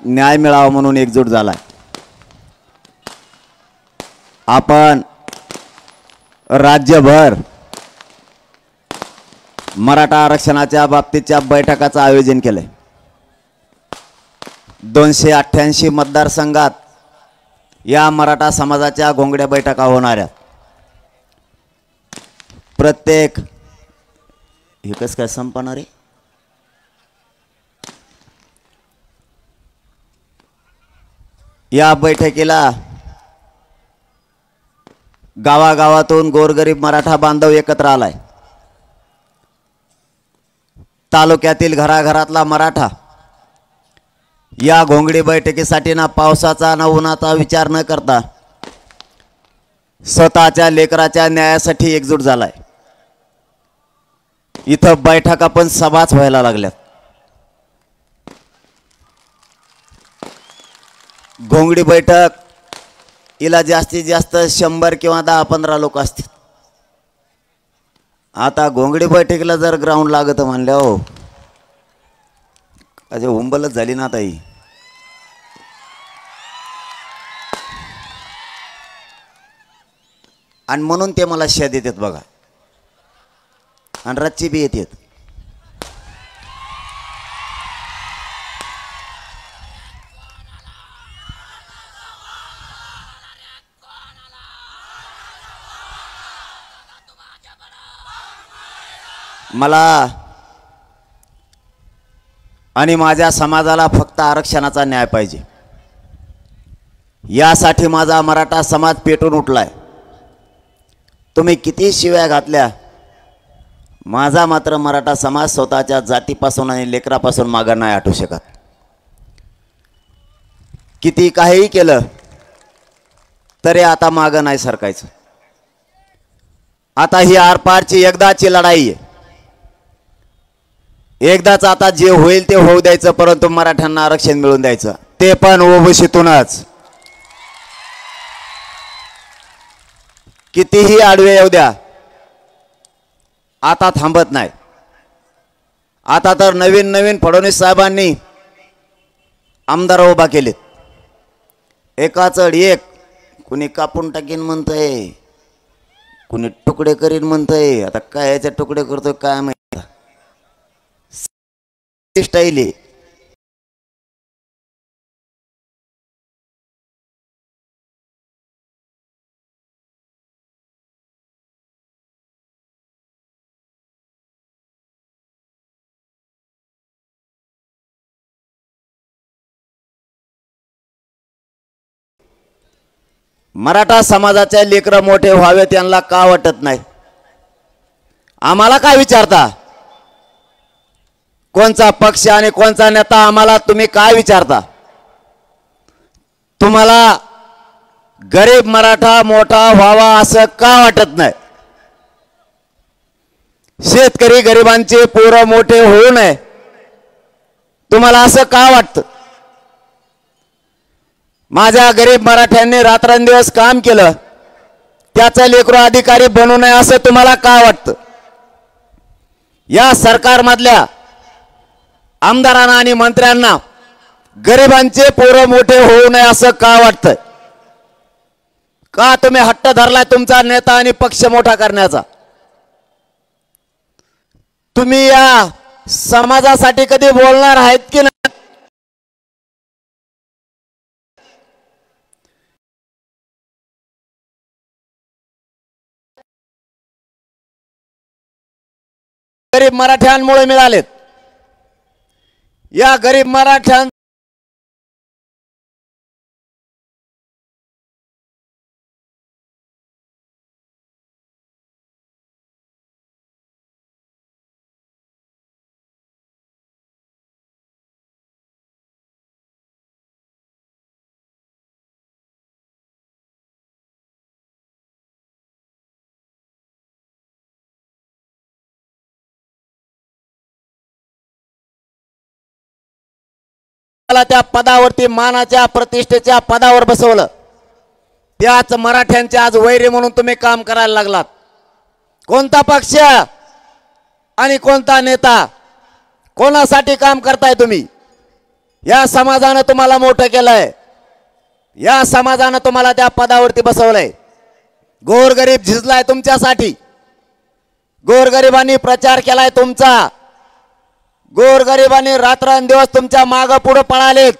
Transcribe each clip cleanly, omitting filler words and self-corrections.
न्याय मिळावा म्हणून एकजूट झालाय। आपण राज्यभर मराठा आरक्षणाच्या बाबतीच्या बैठकाचं आयोजन केलंय। 288 मतदारसंघात या मराठा समाजाच्या घोंगड्या बैठका होणार आहेत। प्रत्येक हे कसं काय संपणार आहे? या बैठकीला गावागावातून गोरगरीब मराठा बांधव एकत्र आलाय। तालुक्यातील घराघरातला मराठा या घोंगडी बैठकीसाठी ना पावसाचा ना उन्हाचा विचार न करता स्वतःच्या लेकराच्या न्यायासाठी एकजूट झालाय। इथं बैठका पण सभाच व्हायला लागल्यात। घोंगडी बैठक इला जास्तीत जास्त 100 किंवा 10-15 लोक असतील। आता घोंगडी बैठकीला जर ग्राउंड लागत म्हणल्या हो अजे हुंबलच झाली ना ताई। आणि म्हणून ते मला शेद येतात बघा आणि रच्ची बी येतात। मला आणि माझ्या समाजाला फक्त आरक्षणाचा न्याय पाहिजे। यासाठी माझा मराठा समाज पेटून उठलाय। तुम्ही किती शिव्या घातल्या, माझा मात्र मराठा समाज स्वतःच्या जातीपासून आणि लेकरापासून मागे नाही हटू शकत। किती काहीही केलं तरी आता मागे नाही सरकायचं। आता ही आरपारची एकदाची लढाई आहे। एकदाच आता जे होईल ते होऊ द्यायचं, परंतु मराठ्यांना आरक्षण मिळवून द्यायचं, ते पण ओबीसीतूनच। कितीही आडवे येऊ द्या, आता थांबत नाही। आता तर नवीन नवीन फडणवीस साहेबांनी आमदार उभा केलेत। एकाचड एक, कुणी कापून टाकीन म्हणतंय, कुणी तुकडे करीन म्हणतंय। आता काय याचे तुकडे करतोय काय माहिती स्टाईल आहे। मराठा समाजाचे लेकरं मोठे व्हावे त्यांना का वाटत नाही? आम्हाला काय विचारता? कोणचा पक्ष आणि कोणचा नेता आम्हाला तुम्ही काय विचारता? तुम्हाला गरीब मराठा मोठा व्हावा असं का वाटत नाही? शेतकरी गरिबांचे पोरं मोठे होऊ नये तुम्हाला असं का वाटतं? माझ्या गरीब मराठ्यांनी रात्रंदिवस काम केलं, त्याचा लेकरू अधिकारी बनू नये असं तुम्हाला का वाटतं? या सरकारमधल्या आमदारांना आणि मंत्र्यांना गरिबांचे पोरं मोठे होऊ नये असं का वाटतं? का तुम्ही हट्ट धरलाय तुमचा नेता आणि पक्ष मोठा करण्याचा? तुम्ही या समाजासाठी कधी बोलणार आहेत की नाही? गरीब मराठ्यांमुळे मिळालेत। या गरीब मराठ्यां त्या पदावरती मानाच्या प्रतिष्ठेच्या पदावर बसवलं, त्याच मराठ्यांचे आज वैरी म्हणून तुम्ही काम करायला लागलात। कोणता पक्ष आणि कोणता नेता, कोणासाठी काम करताय तुम्ही? या समाजानं तुम्हाला मोठं केलंय, या समाजानं तुम्हाला त्या पदावरती बसवलंय. गोरगरीब झिजलाय तुमच्यासाठी, गोरगरिबांनी प्रचार केलाय तुमचा, गोरगरिबांनी रात्रंदिवस तुमच्या मागं पुढे पळालेत,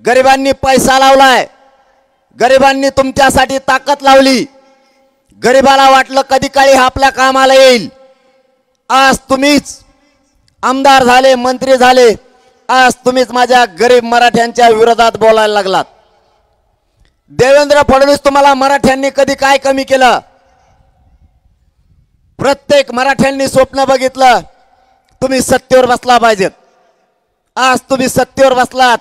गरिबांनी पैसा लावलाय, गरिबांनी तुमच्यासाठी ताकद लावली. गरिबाला वाटलं कधी काळी हा आपल्या कामाला येईल. आज तुम्हीच आमदार झाले, मंत्री झाले, आज तुम्हीच माझ्या गरीब मराठ्यांच्या विरोधात बोलायला लागलात. देवेंद्र फडणवीस, तुम्हाला मराठ्यांनी कधी काय कमी केलं? प्रत्येक मराठ्यांनी स्वप्न बघितलं तुम्ही सत्तेवर बसला पाहिजेत. आज तुम्ही सत्तेवर बसलात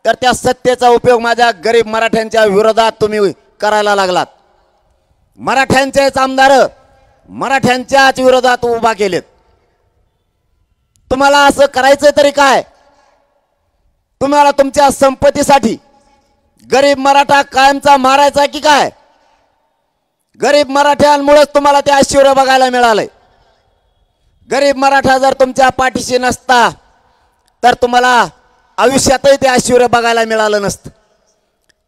तर त्या सत्तेचा उपयोग माझ्या गरीब मराठ्यांच्या विरोधात तुम्ही करायला लागलात. मराठ्यांचेच आमदार मराठ्यांच्याच विरोधात उभा केलेत. तुम्हाला असं करायचं तरी काय? तुम्हाला तुमच्या संपत्तीसाठी गरीब मराठा कायमचा मारायचा की काय? गरीब मराठ्यांमुळेच तुम्हाला ते ऐश्वर्य बघायला मिळालंय. गरीब मराठा जर तुमच्या पाठीशी नसता तर तुम्हाला आयुष्यातही ते ऐश्वर्य बघायला मिळालं नसतं.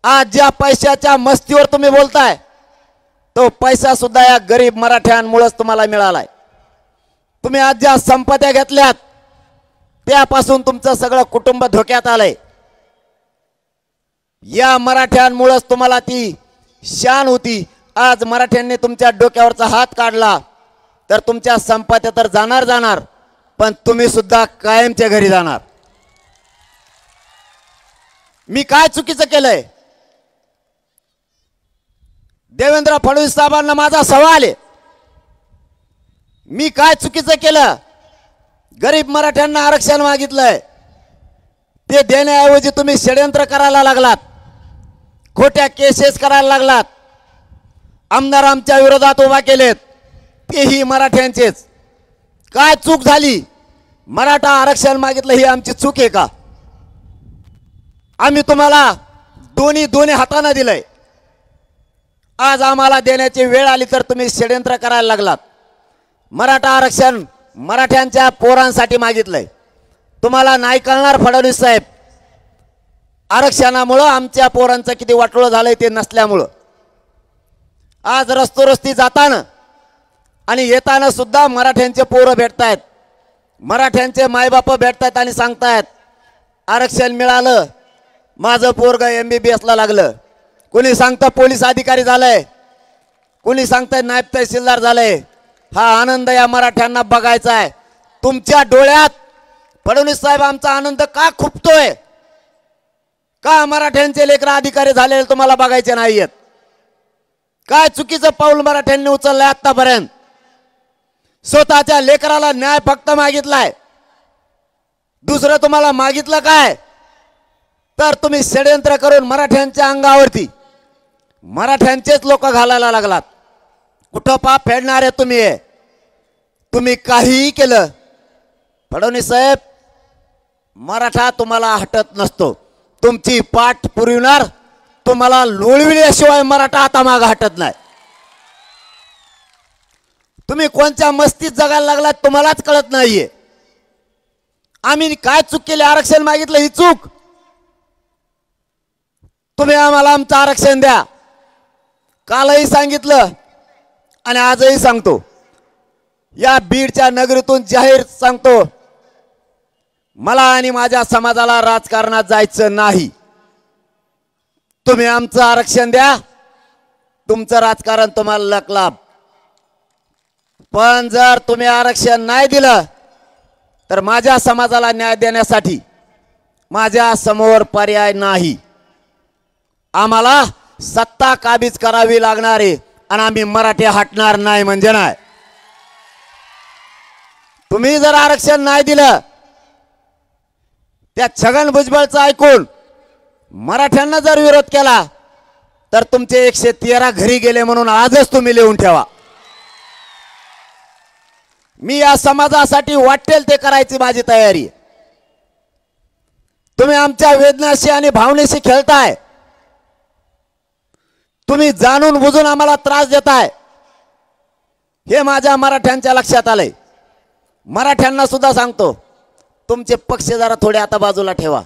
आज ज्या पैशाच्या मस्तीवर तुम्ही बोलताय तो पैसा सुद्धा या गरीब मराठ्यांमुळेच तुम्हाला मिळालाय. तुम्ही आज ज्या संपत्त्या घेतल्यात त्यापासून तुमचं सगळं कुटुंब धोक्यात आलंय. या मराठ्यांमुळेच तुम्हाला ती शान होती. आज मराठ्यांनी तुमच्या डोक्यावरचा हात काढला तर तुमच्या संपत्त्या तर जाणार, पण तुम्ही सुद्धा कायमच्या घरी जाणार. मी काय चुकीचं केलंय? देवेंद्र फडणवीस साहेबांना माझा सवाल आहे, मी काय चुकीचं केलं? गरीब मराठ्यांना आरक्षण मागितलंय, ते देण्याऐवजी तुम्ही षड्यंत्र करायला लागलात, खोट्या केसेस करायला लागलात, आमदार आमच्या विरोधात उभा केलेत, तेही मराठ्यांचेच. काय चूक झाली? मराठा आरक्षण मागितलं ही आमची चूक आहे का? आम्ही तुम्हाला दोन्ही हाताने दिलंय. आज आम्हाला देण्याची वेळ आली तर तुम्ही षड्यंत्र करायला लागलात. मराठा आरक्षण मराठ्यांच्या पोरांसाठी मागितलंय. तुम्हाला नाही कळणार फडणवीस साहेब, आरक्षणामुळं आमच्या पोरांचं किती वाटोळं झालंय ते नसल्यामुळं. आज रस्ती जाताना आणि येताना सुद्धा मराठ्यांचे पोरं भेटतायत, मराठ्यांचे मायबाप भेटतायत आणि सांगतायत आरक्षण मिळालं, माझं पोरग MBBS ला लागलं. कोणी सांगतं पोलीस अधिकारी झालंय, कोणी सांगतंय नायब तहसीलदार झालंय. हा आनंद या मराठ्यांना बघायचा आहे. तुमच्या डोळ्यात फडणवीस साहेब आमचा आनंद का खुपतोय? का मराठ्यांचे लेकरं अधिकारी झालेले तुम्हाला बघायचे नाहीयेत? काय चुकीचं पाऊल मराठ्यांनी उचललंय आतापर्यंत? स्वतःच्या लेकराला न्याय फक्त मागितलाय, दुसरं तुम्हाला मागितलं काय? तर तुम्ही षड्यंत्र करून मराठ्यांच्या अंगावरती मराठ्यांचेच लोक घालायला लागलात. कुठं पाप फेडणारे तुम्ही? तुम्ही काहीही केलं फडणवीस साहेब, मराठा तुम्हाला हटत नसतो. तुमची पाठ पुरविणार, तुम्हाला लोळविल्याशिवाय मराठा आता माग हटत नाही. तुम्ही कोणत्या मस्तीत जगायला लागलात तुम्हालाच कळत नाहीये. आम्ही काय चूक केली? आरक्षण मागितलं ही चूक? तुम्ही आम्हाला आमचं आरक्षण द्या. कालही सांगितलं आणि आजही सांगतो, या बीडच्या नगरीतून जाहीर सांगतो, मला आणि माझ्या समाजाला राजकारणात जायचं नाही. तुम्ही आमचं आरक्षण द्या, तुमचं राजकारण तुम्हाला लकलाभ. पण जर तुम्ही आरक्षण नाही दिलं तर माझ्या समाजाला न्याय देण्यासाठी माझ्या समोर पर्याय नाही. आम्हाला सत्ता काबीज करावी लागणार आहे आणि आम्ही मराठी हटणार नाही म्हणजे नाही. तुम्ही जर आरक्षण नाही दिलं, त्या छगन भुजबळचं ऐकून मराठ्यांना जर विरोध केला तर तुमचे 113 घरी गेले म्हणून आजच तुम्ही लिहून ठेवा. मी या समाजासाठी वाटेल ते करायची माझी तयारी. तुम्ही आमच्या वेदनाशी आणि भावनेशी खेळताय. तुम्ही जाणून बुजून आम्हाला त्रास देताय, हे माझ्या मराठ्यांच्या लक्षात आलंय. मराठ्यांना सुद्धा सांगतो, तुमचे पक्ष जरा थोडे आता बाजूला ठेवा.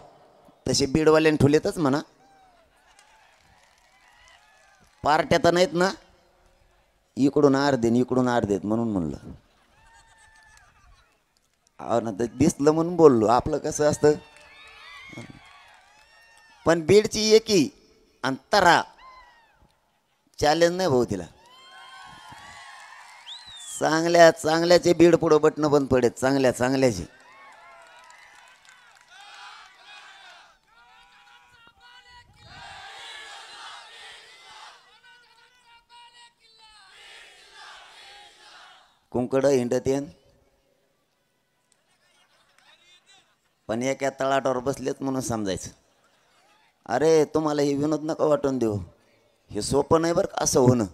तसे बीडवाल्याने ठुलेतच म्हणा, पार्ट्या तर नाहीत ना, इकडून अर्धे इकडून अर्धेत म्हणून म्हणलं. अहो ना, तर दिसलं म्हणून बोललो. आपलं कसं असतं. पण बीडची एकी अंतरा चॅलेंज नाही भाऊ तिला. चांगल्या चांगल्याचे बीड पुढं बटणं बंद पडेल. चांगल्या चांगल्याचे कुंकड हिंडतेन, पण एका तळाटावर बसलेत म्हणून समजायचं. अरे तुम्हाला हे विनोद नका वाटून देऊ, हे सोपं नाही बरं का असं होणं.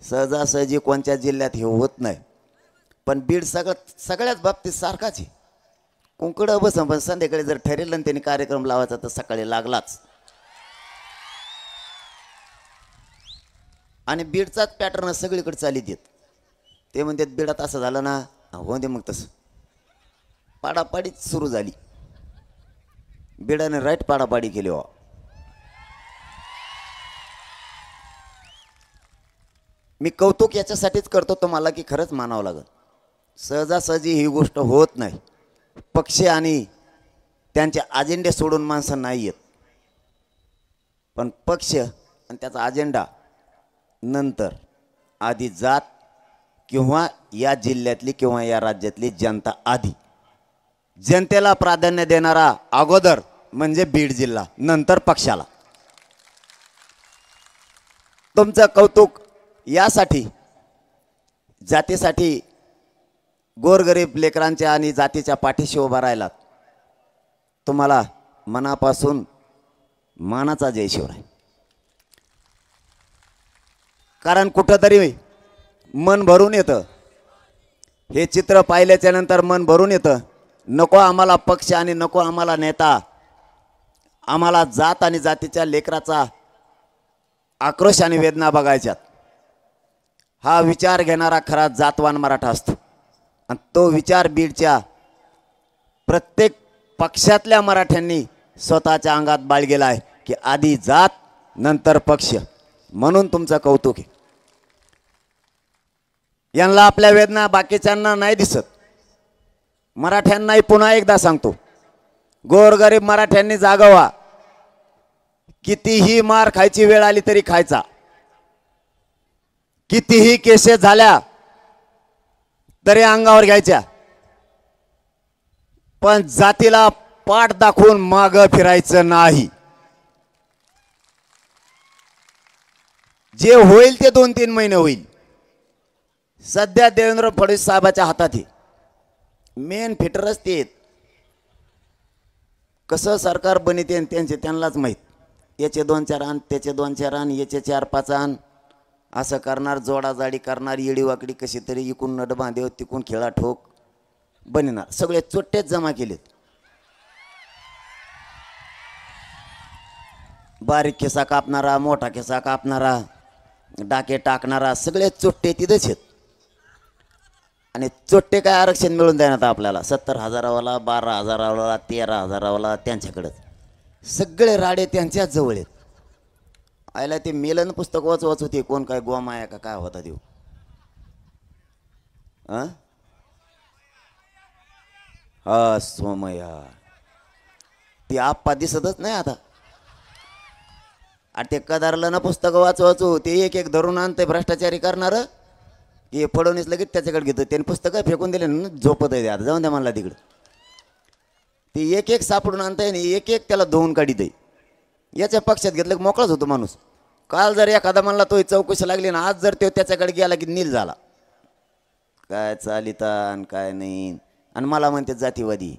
सहजासहजी कोणत्या जिल्ह्यात हे होत नाही. पण बीड सगळ्याच बाबतीत सारखाच आहे. कुंकड बस, पण संध्याकाळी जर ठरेल आणि त्यांनी कार्यक्रम लावायचा तर सकाळी लागलाच. आणि बीडचाच पॅटर्न सगळीकडे चालीत येत. ते म्हणतात बीडात असं झालं ना, हो दे मग तसं. पाडापाडीच सुरू झाली. बीडाने राईट पाडापाडी केली. हो मी कौतुक याच्यासाठीच करतो तुम्हाला की खरंच मानावं लागेल. सहजासहजी ही गोष्ट होत नाही. पक्ष आणि त्यांचे अजेंडे सोडून माणसं नाही येत. पण पक्ष आणि त्याचा अजेंडा नंतर, आधी जात किंवा या जिल्ह्यातली किंवा या राज्यातली जनता आधी. जनतेला प्राधान्य देणारा अगोदर म्हणजे बीड जिल्हा, नंतर पक्षाला. तुमचं कौतुक यासाठी, जातीसाठी गोरगरीब लेकरांच्या आणि जातीच्या पाठीशी उभा राहिलात. तुम्हाला मनापासून मानाचा जय शिवराय. कारण कुठंतरी मन भरून येतं. हे चित्र पाहिल्याच्या नंतर मन भरून येतं. नको आम्हाला पक्ष आणि नको आम्हाला नेता, आम्हाला जात आणि जातीच्या लेकराचा आक्रोश आणि वेदना बघायच्यात. हा विचार घेणारा खरा जातवान मराठा असतो. आणि तो विचार बीडच्या प्रत्येक पक्षातल्या मराठ्यांनी स्वतःच्या अंगात बाळगेला आहे की आधी जात नंतर पक्ष. म्हणून तुमचं कौतुक आहे. यांना आपल्या वेदना बाकीच्यांना नाही दिसत. मराठ्यांनाही पुन्हा एकदा सांगतो, गोरगरीब मराठ्यांनी जागावा. कितीही मार खायची वेळ आली तरी खायचा, कितीही केसेस झाल्या तरी अंगावर घ्यायच्या. पण जातीला पाठ दाखवून माग फिरायचं नाही. जे होईल ते 2-3 महिने होईल. सध्या देवेंद्र फडणवीस साहेबाच्या हातात आहे. मेन फिटरच ते. कसं सरकार बनिते त्यांचे त्यांनाच माहीत. याचे 2-4 आण, त्याचे 2-4 आण, याचे 4-5 आण, असं करणार, जोडाजाडी करणार, येडी वाकडी कशी तरी, इकून नड बांधेव तिकून खेळा ठोक बनणार. सगळे चोट्टेच जमा केलेत. बारीक खिसा कापणारा, मोठा खिसा कापणारा, डाके टाकणारा, सगळे चोट्टे तिथेच आहेत. आणि चोट्टे काय आरक्षण मिळून देण्यात आपल्याला 70,000वाला, 12,000वाला, 13,000वाला त्यांच्याकडं. सगळे राडे त्यांच्याच जवळ आहेत. आयला ते मेलन पुस्तक वाच होते. कोण काय गोमाया का काय होता देऊ. हा सोमया, ती आप्पा दिसतच नाही आता. आणि ते कदारलं ना पुस्तक वाचू ते एक धरून आणते भ्रष्टाचारी करणार. की फडवणीस लगेच त्याच्याकडे घेतो. त्याने पुस्तकं फेकून दिले ना, झोपत आहे. आता जाऊन द्या मला तिकडं. ती एक सापडून आणताय आणि एक त्याला धुवून काढीत आहे. याच्या पक्षात घेतलं की मोकळाच होतो माणूस. काल जर एखादा म्हणला तो चौकशी लागली ना, आज जर तो त्याच्याकडे गेला की नील झाला. काय चालितान काय नाही. आणि मला म्हणते जातीवादी,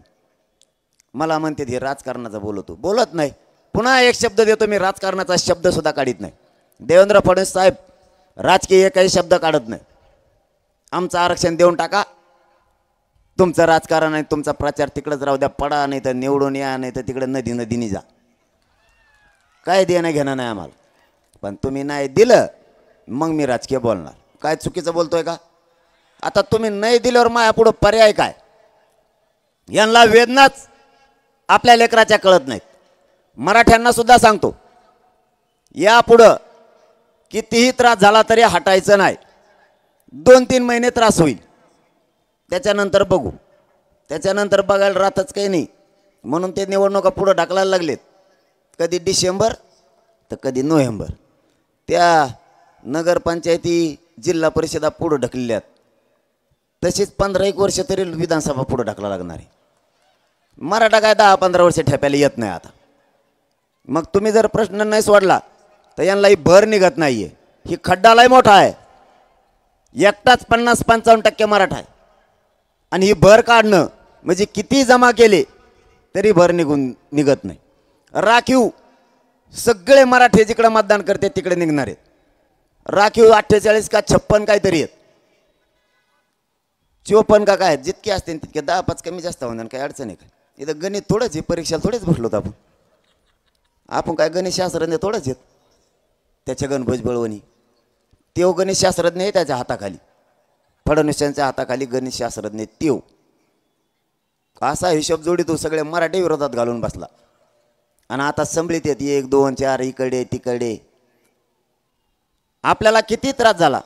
मला म्हणते हे राजकारणाचा बोलत नाही. पुन्हा एक शब्द देतो मी, राजकारणाचा शब्द सुद्धा काढत नाही. देवेंद्र फडणवीस साहेब राजकीय एकही शब्द काढत नाही. आमचं आरक्षण देऊन टाका, तुमचं राजकारण आणि तुमचा प्रचार तिकडेच राहू द्या. पडा नाही तर निवडून या, नाही तर तिकडे नदीने जा. काय देणं घेणं नाही आम्हाला. पण तुम्ही नाही दिलं मग मी राजकीय बोलणार. काय चुकीचं बोलतोय का? आता तुम्ही नाही दिल्यावर माझ्या पुढं पर्याय काय? यांना वेदनाच आपल्या लेकराच्या कळत नाहीत. मराठ्यांना सुद्धा सांगतो, यापुढं कितीही त्रास झाला तरी हटायचं नाही. 2-3 महिने त्रास होईल, त्याच्यानंतर बघू. त्याच्यानंतर बघायला राहतच काही नाही. म्हणून ते निवडणुका पुढं ढकलायला लागलेत. कधी डिसेंबर तर कधी नोव्हेंबर. त्या नगरपंचायती जिल्हा परिषदा पुढं ढकलल्यात, तशीच 15-1 वर्ष तरी विधानसभा पुढं ढकला लागणार आहे. मराठा काय 10-15 वर्ष ठेप्याला येत नाही आता. मग तुम्ही जर प्रश्न नाही सोडला तर यांना ही भर निघत नाहीये. ही खड्डा लय मोठा आहे. एकटाच 50-55% मराठा आहे आणि ही भर काढणं म्हणजे किती जमा केले तरी भर निघत नाही. राखीव सगळे मराठे जिकडे मतदान करते तिकडे निघणार आहेत. राखीव 48 का 56 काहीतरी आहेत. 54 का काय जितके असते तितके 10-5 कमी जास्त होणार. काही अडचण आहे का? इथं गणित थोडंच आहे. परीक्षेला थोडेच बसलो आपण काय गणित शास्त्रज्ञ थोडंच आहेत. त्याच्या गणभोज बळवणी तेव गणित शास्त्रज्ञ आहे. त्याच्या हाताखाली फडणवीसांच्या हाताखाली गणित शास्त्रज्ञ तेव असा हिशोब जोडी तो सगळे मराठी विरोधात घालून बसला. आणि आता संभळीत येत 1, 2, 4 इकडे तिकडे. आपल्याला किती त्रास झाला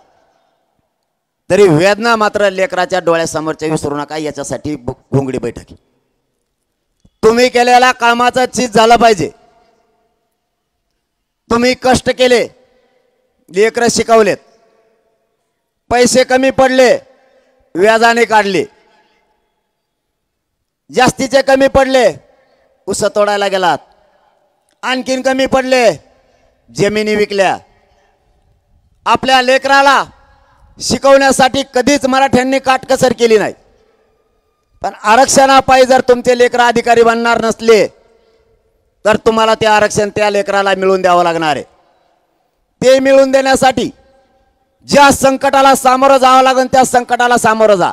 तरी वेदना मात्र लेकराच्या डोळ्यासमोरच्या विसरू नका. याच्यासाठी घोंगडी बैठकी. तुम्ही केलेल्या कामाचं चीज झालं पाहिजे. तुम्ही कष्ट केले, लेकरं शिकवलेत, पैसे कमी पडले व्याजाने काढले, जास्तीचे कमी पडले उस तोडायला गेलात, आणखीन कमी पडले जमिनी विकल्या. आपल्या लेकराला शिकवण्यासाठी कधीच मराठ्यांनी काटकसर केली नाही. पण आरक्षणापायी जर तुमचे लेकरं अधिकारी बनणार नसले तर तुम्हाला ते आरक्षण त्या लेकराला मिळवून द्यावं लागणार आहे. ते मिळवून देण्यासाठी ज्या संकटाला सामोरं जावं लागेल त्या संकटाला सामोरं जा.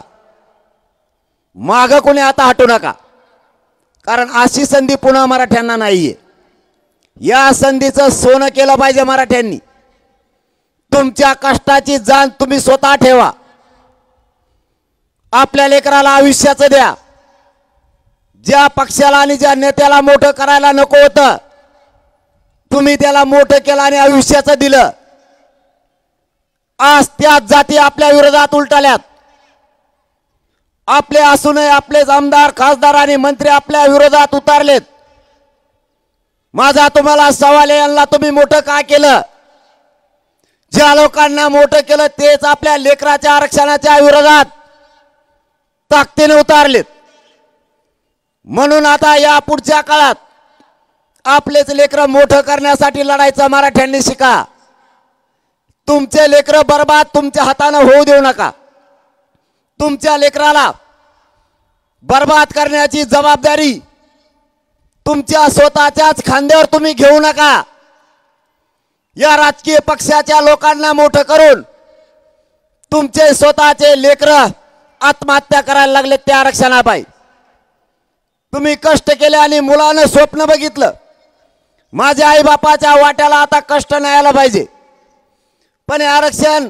मागं कोणी आता हटू नका, कारण अशी संधी पुन्हा मराठ्यांना नाहीये. या संधीचं सोनं केलं पाहिजे मराठ्यांनी. तुमच्या कष्टाची जाण तुम्ही स्वतः ठेवा. आपल्या लेकराला आयुष्याचं द्या. ज्या पक्षाला आणि ज्या नेत्याला मोठं करायला नको होतं तुम्ही त्याला मोठं केलं आणि आयुष्याचं दिलं. आज त्याच जाती आपल्या विरोधात उलटल्यात. आपले असूनही आपलेच आमदार खासदार आणि मंत्री आपल्या विरोधात उतरलेत. माझा तुम्हाला सवाल आहे, यांना तुम्ही मोठं का केलं? ज्या लोकांना मोठं केलं तेच आपल्या लेकराच्या आरक्षणाच्या विरोधात ताकदीने उतरलेत. म्हणून आता या पुढच्या काळात आपलेच लेकरं मोठं करण्यासाठी लढायचं मराठ्यांनी शिका. तुमचे लेकरं बर्बाद तुमच्या हाताने होऊ देऊ नका. तुमच्या लेकराला बर्बाद करण्याची जबाबदारी तुमच्या स्वतःच्याच खांद्यावर तुम्ही घेऊ नका. या राजकीय पक्षाच्या लोकांना मोठं करून तुमचे स्वतःचे लेकरं आत्महत्या करायला लागले त्या आरक्षणापायी. तुम्ही कष्ट केले आणि मुलानं स्वप्न बघितलं माझ्या आई बापाच्या वाट्याला आता कष्ट नाही आलं पाहिजे. पण आरक्षण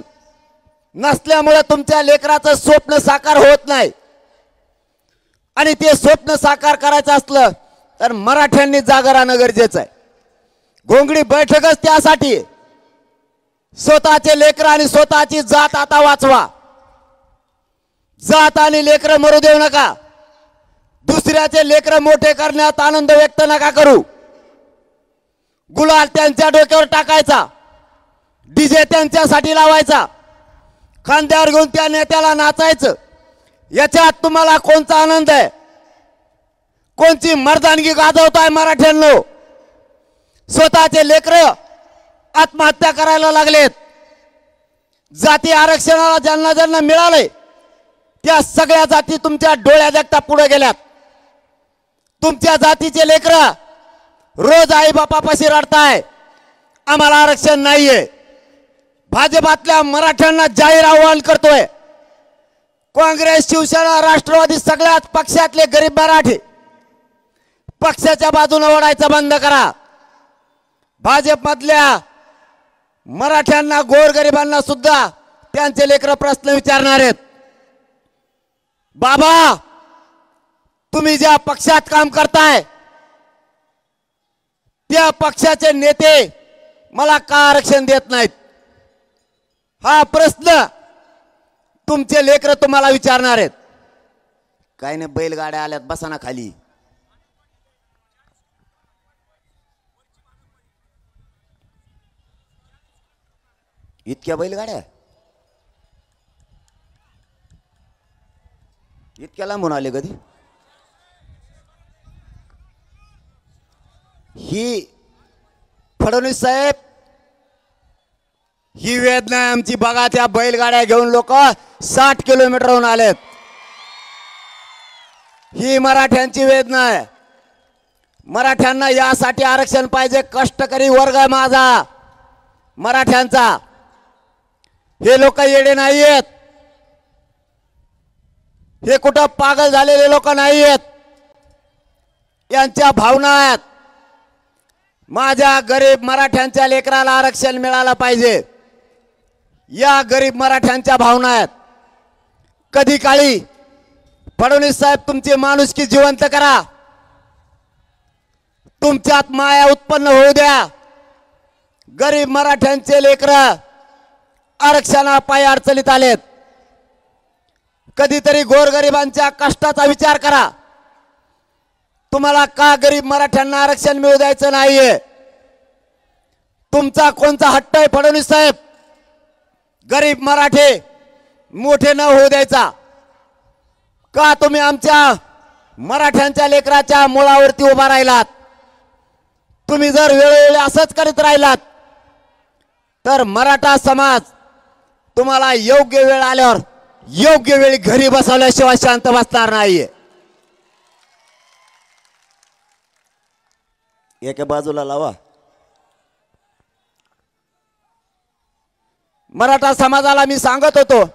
नसल्यामुळे तुमच्या लेकराचं स्वप्न साकार होत नाही. आणि ते स्वप्न साकार करायचं असलं तर मराठ्यांनी जागा राहणं गरजेचं आहे. घोंगडी बैठकच त्यासाठी. स्वतःचे लेकर आणि स्वतःची जात आता वाचवा. जात आणि लेकर मरू देऊ नका. दुसऱ्याचे लेकर मोठे करण्यात आनंद व्यक्त नका करू. गुलाल त्यांच्या डोक्यावर टाकायचा, डीजे त्यांच्यासाठी लावायचा, खांद्यावर घेऊन त्या नेत्याला नाचायचं. याच्यात तुम्हाला कोणता आनंद आहे? कोणची मर्दानगी गाजवताय मराठ्यांनो? स्वतःचे लेकर आत्महत्या करायला लागलेत. जाती आरक्षणाला ज्यांना ज्यांना मिळाले त्या सगळ्या जाती तुमच्या डोळ्या देखता पुढे गेल्यात. तुमच्या जातीचे लेकर रोज आई बापापाशी रडताय आम्हाला आरक्षण नाहीये. भाजपातल्या मराठ्यांना जाहीर आवाहन करतोय, काँग्रेस शिवसेना राष्ट्रवादी सगळ्याच पक्षातले गरीब मराठे पक्षाच्या बाजूने ओढायचं बंद करा. भाजपमधल्या मराठ्यांना गोरगरिबांना सुद्धा त्यांचे लेकर प्रश्न विचारणार आहेत. बाबा तुम्ही ज्या पक्षात काम करताय त्या पक्षाचे नेते मला का आरक्षण देत नाहीत हा प्रश्न तुमचे लेकर तुम्हाला विचारणार आहेत. काय नाही बैलगाड्या आल्यात बसा ना खाली. इतक्या बैलगाड्या इतक्या लांबून आले कधी. ही फडणवीस साहेब ही वेदना आहे आमची. बघा त्या बैलगाड्या घेऊन लोक 60 किलोमीटरहून आलेत. ही मराठ्यांची वेदना आहे. मराठ्यांना यासाठी आरक्षण पाहिजे. कष्टकरी वर्ग आहे माझा मराठ्यांचा. हे लोक येडे नाहीयेत. हे कुठं पागल झालेले लोक नाहीयेत. यांच्या भावना आहेत. माझ्या गरीब मराठ्यांच्या लेकराला आरक्षण मिळालं पाहिजे या गरीब मराठ्यांच्या भावना आहेत. कधी काळी फडणवीस साहेब तुमची माणुसकी जिवंत करा. तुमच्यात माया उत्पन्न होऊ द्या. गरीब मराठ्यांचे लेकर आरक्षणापायी अडचणीत आलेत. कधीतरी गोरगरिबांच्या कष्टाचा विचार करा. तुम्हाला का गरीब मराठ्यांना आरक्षण मिळू द्यायचं नाहीये. तुमचा कोणता हट्ट आहे फडणवीस साहेब. गरीब मराठे मोठे न होऊ द्यायचा का. तुम्ही आमच्या मराठ्यांच्या लेकराच्या मुळावरती उभा राहिलात. तुम्ही जर वेळोवेळी असंच करीत राहिलात तर मराठा समाज तुम्हाला योग्य वेळ आल्यावर योग्य वेळी घरी बसवल्याशिवाय शांत बसणार नाहीये. एका बाजूला लावा. मराठा समाजाला मी सांगत होतो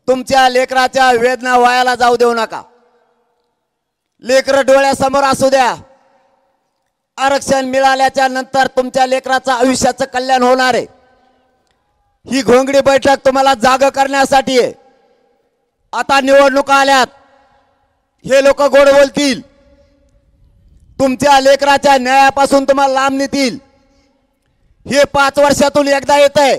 तुमच्या लेकराच्या वेदना वायाला जाऊ देऊ नका. लेकर डोळ्यासमोर असू द्या. आरक्षण मिळाल्याच्या नंतर तुमच्या लेकराचं आयुष्याचं कल्याण होणार आहे. ही घोंगडी बैठक तुम्हाला जाग करण्यासाठी आहे. आता निवडणुका आल्यात. हे लोक गोड बोलतील. तुमच्या लेकराच्या न्यायापासून तुम्हाला लांब नेतील. हे 5 वर्षातून एकदा येतंय.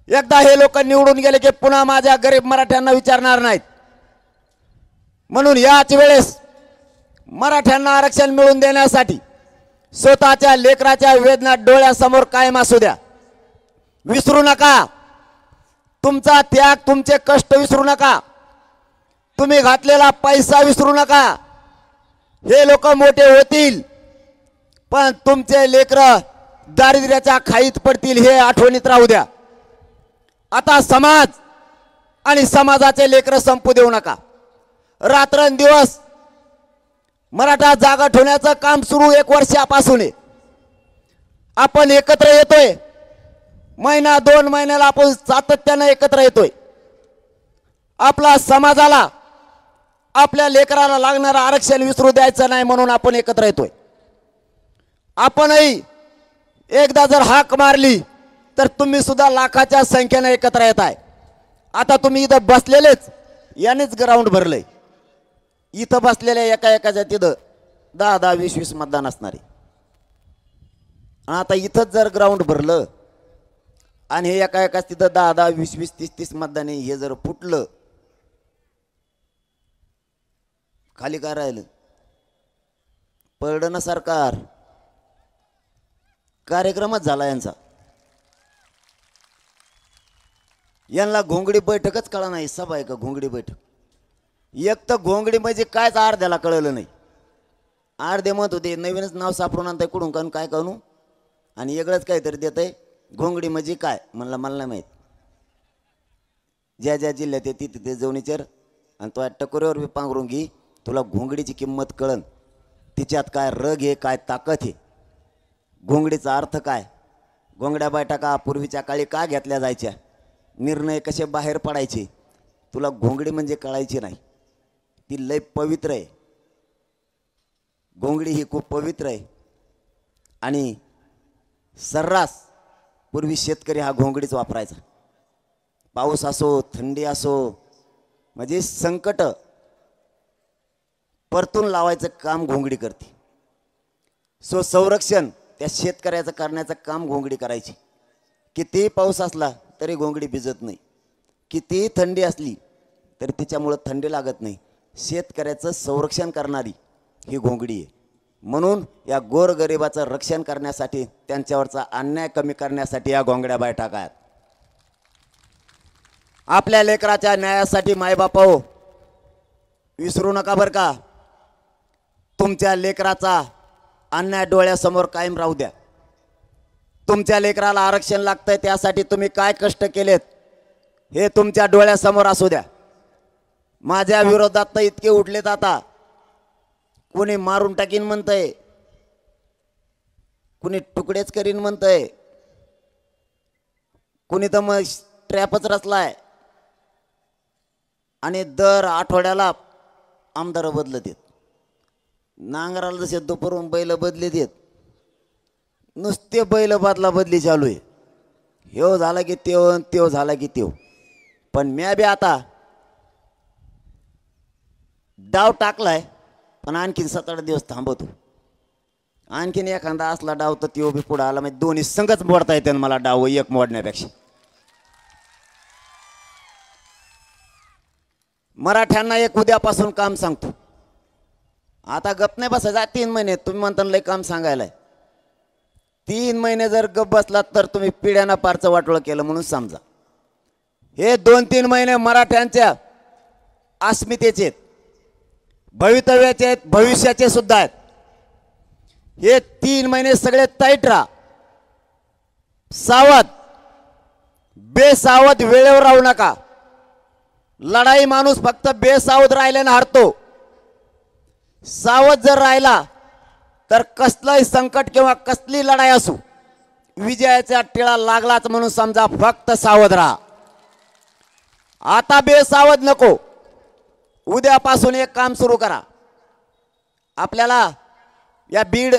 एकदा हे लोक निवडून गेले की पुन्हा माझ्या गरीब मराठ्यांना विचारणार नाहीत. म्हणून याच वेळेस मराठ्यांना आरक्षण मिळवून देण्यासाठी स्वतःच्या लेकराच्या वेदना डोळ्यासमोर कायम असू द्या. विसरू नका. तुमचा त्याग तुमचे कष्ट विसरू नका. तुम्ही घातलेला पैसा विसरू नका. हे लोक मोठे होतील पण तुमचे लेकर दारिद्र्याच्या खाईत पडतील हे आठवणीत राहू द्या. आता समाज आणि समाजाचे लेकर संपू देऊ नका. रात्रंदिवस मराठा जागा ठेवण्याचं काम सुरू 1 वर्षापासून आहे. आपण एकत्र येतोय. महिना 2 महिन्याला आपण सातत्याने एकत्र येतोय. आपला समाजाला आपल्या लेकराला लागणारं आरक्षण विसरू द्यायचं नाही म्हणून आपण एकत्र येतोय. आपणही एकदा जर हाक मारली तर तुम्ही सुद्धा लाखाच्या संख्येने एकत्र येत आहे. आता तुम्ही इथं बसलेलेच यानेच ग्राउंड भरलंय. इथं बसलेल्या एका एकाच्या तिथं 10-10, 20-20 मतदान असणारे. आता इथंच जर ग्राउंड भरलं आणि हे एका एकाच तिथं 10-10, 20-20, 30-30 मतदान हे जर फुटलं खाली काय राहिलं. पडलं ना सरकार. कार्यक्रमच झाला यांचा. यांना घोंगडी बैठकच कळा नाही. सभा आहे का घोंगडी बैठक. एक तर घोंगडी म्हणजे कायच अर्ध्याला कळलं नाही. अर्धे मत होते नवीनच नाव सापडून आणताय कुठून काढून काय करू आणि वेगळंच काहीतरी देत आहे. घोंगडी म्हणजे काय म्हणलं मला नाही माहीत. ज्या ज्या जिल्ह्यात येते तिथे जाऊन विचार आणि तो टकोरीवर बी पांघरून घे. तुला घोंगडीची किंमत कळन. तिच्यात काय रग आहे काय ताकद आहे. घोंगडीचा अर्थ काय. घोंगड्या बैठका पूर्वीच्या काळी का घेतल्या जायच्या. निर्णय कसे बाहेर पडायचे. तुला घोंगडी म्हणजे कळायची नाही. ती लय पवित्र आहे. घोंगडी ही खूप पवित्र आहे. आणि सर्रास पूर्वी शेतकरी हा घोंगडीच वापरायचा. पाऊस असो थंडी असो म्हणजे संकट परतून लावायचं काम घोंगडी करते. सो संरक्षण त्या शेतकऱ्याचं करण्याचं काम घोंगडी करायची. कितीही पाऊस असला तरी घोंगडी भिजत नाही, कितीही थंडी असली तरी तिच्यामुळं थंडी लागत नाही. शेतकऱ्याचं संरक्षण करणारी ही घोंगडी आहे. म्हणून या गोरगरिबाचं रक्षण करण्यासाठी, त्यांच्यावरचा अन्याय कमी करण्यासाठी या घोंगड्या बैठका आहेत. आपल्या लेकराच्या न्यायासाठी मायबापाओ विसरू नका बरं का. तुमच्या लेकराचा अन्याय डोळ्यासमोर कायम राहू द्या. तुमच्या लेकराला आरक्षण लागतंय त्यासाठी तुम्ही काय कष्ट केलेत हे तुमच्या डोळ्यासमोर असू द्या. माझ्या विरोधात तर इतके उठलेत आता, कोणी मारून टाकीन म्हणतंय, कोणी तुकडेच करीन म्हणतंय, कोणी तर मग ट्रॅपच रचलाय. आणि दर आठवड्याला आमदार बदलत आहेत. नांगराला जसे दुपारून बैल बदले देत, नुसते बैल बदला बदली चालू आहे. ह्यो झाला की त्यो झाला की त्यो. पण म्या बी आता डाव टाकलाय, पण आणखीन 7-8 दिवस थांबवतो. आणखीन एखादा असला डाव तर त्यो बी पुढे आला, म्हणजे दोन्ही संघच मोडता येते मला डाव एक मोडण्यापेक्षा. मराठ्यांना एक उद्यापासून काम सांगतो. आता गप नाही बसायचं. 3 महिने तुम्ही म्हणता लय काम सांगायलाय. 3 महिने जर गप बसलात तर तुम्ही पिढ्यांना पारचं वाटोळं केलं म्हणून समजा. हे 2-3 महिने मराठ्यांच्या अस्मितेचे आहेत, भवितव्याचे आहेत, भविष्याचे सुद्धा आहेत. हे 3 महिने सगळे टाईट राहा, सावध, बेसावध वेळेवर राहू नका. लढाई माणूस फक्त बेसावध राहिल्याने हारतो. सावध जर राहिला तर कसलंही संकट किंवा कसली लढाई असू विजयाचा टिळा लागलाच म्हणून समजा. फक्त सावध राहा. आता बेसावध नको. उद्यापासून एक काम सुरू करा. आपल्याला या बीड